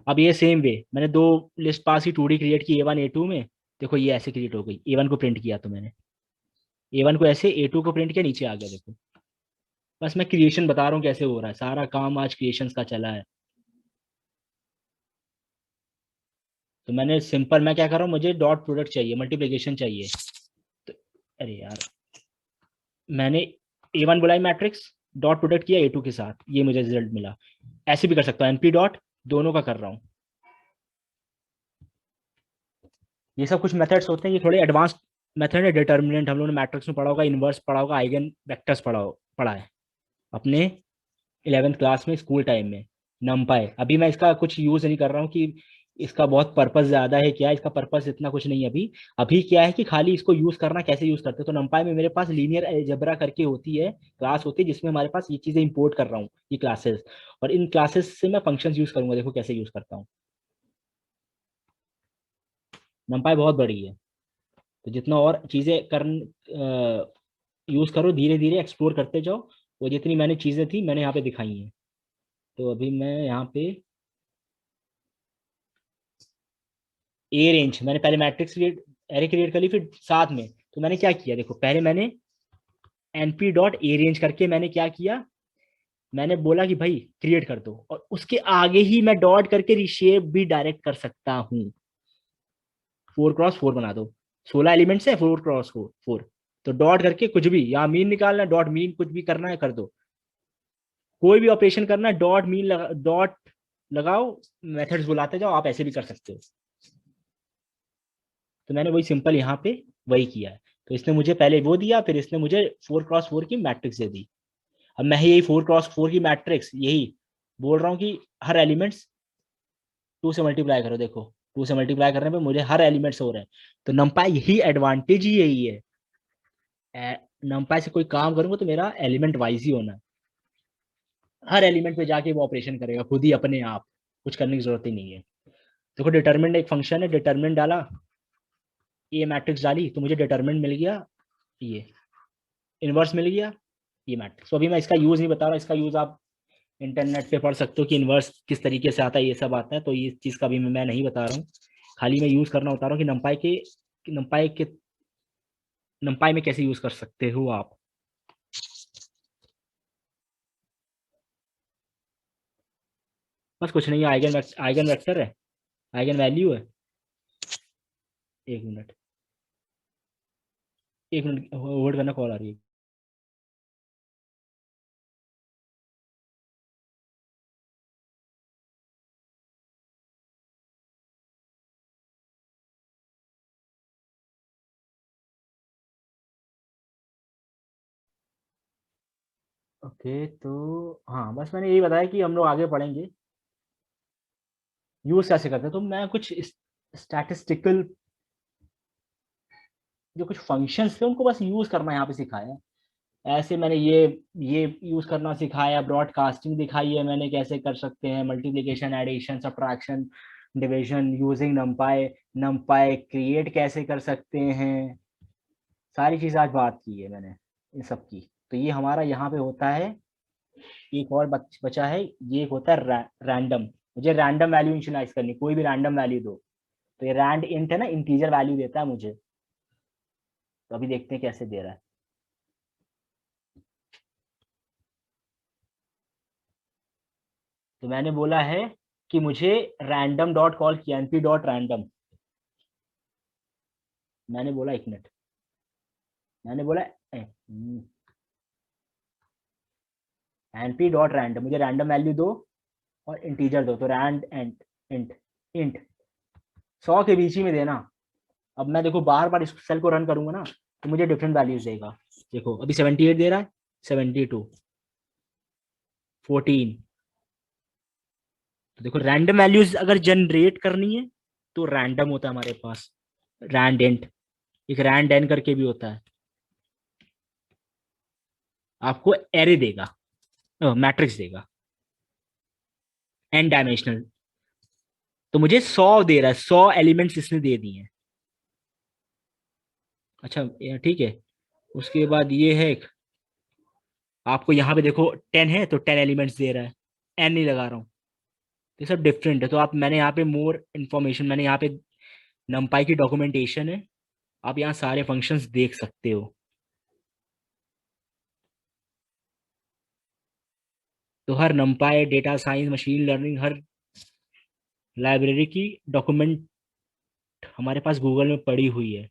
अब ये सेम वे मैंने दो लिस्ट पास ही 2D क्रिएट की A1 A2 में। देखो ये ऐसे क्रिएट हो गई, A1 को प्रिंट किया तो मैंने A1 को ऐसे, A2 को प्रिंट किया, नीचे आ गया देखो। बस मैं क्रिएशन बता रहा हूँ कैसे हो रहा है, सारा काम आज क्रिएशन का चला है। तो मैंने सिंपल, मैं क्या कर रहा हूँ, मुझे डॉट प्रोडक्ट चाहिए, मल्टीप्लिकेशन चाहिए। तो अरे यार, मैंने A1 बुलाई मैट्रिक्स, डॉट प्रोडक्ट किया A2 के साथ, ये मुझे रिजल्ट मिला। ऐसे भी कर सकता हूँ, NP डॉट दोनों का कर रहा हूँ। ये सब कुछ मेथड्स होते हैं, ये थोड़े एडवांस मेथड है। डिटर्मिनेंट हम लोगों ने मैट्रिक्स में पढ़ा होगा, इनवर्स पढ़ा होगा, आइगन वेक्टर्स पढ़ा है अपने 11th क्लास में, स्कूल टाइम में। नमपाई, अभी मैं इसका कुछ यूज नहीं कर रहा हूँ कि इसका बहुत पर्पस ज्यादा है क्या, इसका पर्पस इतना कुछ नहीं है अभी। अभी क्या है कि खाली इसको यूज करना, कैसे यूज करते हैं। तो नमपाई में मेरे पास लीनियर अलजेब्रा करके होती है, क्लास होती है, जिसमें हमारे पास ये चीजें इंपोर्ट कर रहा हूँ, ये क्लासेस। और इन क्लासेस से मैं फंक्शंस यूज करूंगा, देखो कैसे यूज करता हूँ। नमपाई बहुत बड़ी है, तो जितना और चीजें कर यूज करो, धीरे धीरे एक्सप्लोर करते जाओ। वो जितनी मैंने चीजें थी मैंने यहाँ पे दिखाई हैं। तो अभी मैं यहाँ पे ए रेंज, मैंने पहले मैट्रिक्स क्रिएट, एरे क्रिएट कर ली, फिर साथ में तो मैंने क्या किया, देखो पहले मैंने np डॉट ए रेंज करके मैंने क्या किया, मैंने बोला कि भाई क्रिएट कर दो, और उसके आगे ही मैं डॉट करके रिशेप भी डायरेक्ट कर सकता हूँ। 4x4 बना दो, 16 एलिमेंट्स है, 4x4, तो डॉट करके कुछ भी, यहाँ मीन निकालना, डॉट मीन कुछ भी करना है कर दो, कोई भी ऑपरेशन करना है डॉट मीन डॉट लगाओ, मेथड्स बुलाते जाओ, आप ऐसे भी कर सकते हो। तो मैंने वही सिंपल यहाँ पे वही किया है। तो इसने मुझे पहले वो दिया, फिर इसने मुझे 4x4 की मैट्रिक्स दे दी। अब मैं यही 4x4 की मैट्रिक्स यही बोल रहा हूँ कि हर एलिमेंट्स 2 से मल्टीप्लाई करो। देखो 2 से मल्टीप्लाई करने पे मुझे हर एलिमेंट्स हो रहे हैं। तो नमपाई यही एडवांटेज ही यही है, नमपाई से कोई काम करूंगा तो मेरा एलिमेंट वाइज ही होना है, हर एलिमेंट पे जाके वो ऑपरेशन करेगा खुद ही अपने आप, कुछ करने की जरूरत ही नहीं है। देखो डिटर्मिनेंट एक फंक्शन है, डिटर्मिनेंट डाला, ये मैट्रिक्स डाली, तो मुझे डिटर्मिनेंट मिल गया, ये इनवर्स मिल गया, ये मैट्रिक्स। तो अभी मैं इसका यूज नहीं बता रहा, इसका यूज आप इंटरनेट पे पढ़ सकते हो कि इनवर्स किस तरीके से आता है, ये सब आता है। तो ये चीज का भी मैं नहीं बता रहा हूँ, खाली मैं यूज करना बता रहा हूँ कि नमपाई में कैसे यूज कर सकते हो आप। बस कुछ नहीं है, आइगन वेक्टर है, आइगन वैल्यू है। एक मिनट, एक मिनट होल्ड करना, कॉल आ रही है। ओके, तो हाँ बस मैंने यही बताया कि हम लोग आगे पढ़ेंगे यूज कैसे करते हैं। तो मैं कुछ स्टैटिस्टिकल जो कुछ फंक्शंस थे उनको बस यूज करना यहाँ पे सिखाया है। ऐसे मैंने ये यूज करना सिखाया, ब्रॉडकास्टिंग दिखाई है मैंने कैसे कर सकते हैं, multiplication, addition, subtraction, division using NumPy, NumPy create कैसे कर सकते हैं, सारी चीज आज बात की है मैंने इन सब की। तो ये हमारा यहाँ पे होता है, एक और बचा है, ये एक होता है रैंडम। मुझे रैंडम वैल्यू इनिशियलाइज करनी, कोई भी रैंडम वैल्यू दो। तो ये रैंड इंट है ना, इंटीजर वैल्यू देता है मुझे। तो अभी देखते हैं कैसे दे रहा है। तो मैंने बोला है कि मुझे रैंडम डॉट कॉल किया, np डॉट रैंडम, मैंने बोला एक मिनट, मैंने बोला np डॉट रैंडम, मुझे रैंडम वैल्यू दो और इंटीजर दो। तो रैंड एंड इंट, इंट 100 के बीच ही में देना। अब मैं देखो बार बार इस सेल को रन करूंगा ना, तो मुझे डिफरेंट वैल्यूज देगा। देखो अभी 78 दे रहा है, 72, 14। तो देखो रैंडम वैल्यूज अगर जनरेट करनी है तो रैंडम होता है हमारे पास, रैंड एंड, एक रैंड एन करके भी होता है, आपको एरे देगा, मैट्रिक्स देगा। n डायमेंशनल, तो मुझे 100 दे रहा है, 100 एलिमेंट्स इसने दे दिए हैं। अच्छा ये ठीक है। उसके बाद ये है आपको यहाँ पे देखो 10 है तो 10 एलिमेंट्स दे रहा है, n नहीं लगा रहा हूँ। ये सब डिफरेंट है। तो आप, मैंने यहाँ पे मोर इन्फॉर्मेशन, मैंने यहाँ पे numpy की डॉक्यूमेंटेशन है, आप यहाँ सारे फंक्शंस देख सकते हो। तो हर numpy, data science, machine learning, हर लाइब्रेरी की डॉक्यूमेंट हमारे पास गूगल में पड़ी हुई है।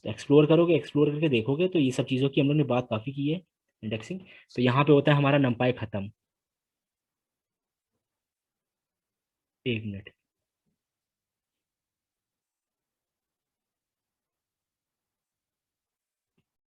तो एक्सप्लोर करोगे, एक्सप्लोर करके देखोगे तो ये सब चीज़ों की हम लोग ने बात काफ़ी की है, इंडेक्सिंग। तो यहाँ पे होता है हमारा numpy खत्म। 1 मिनट।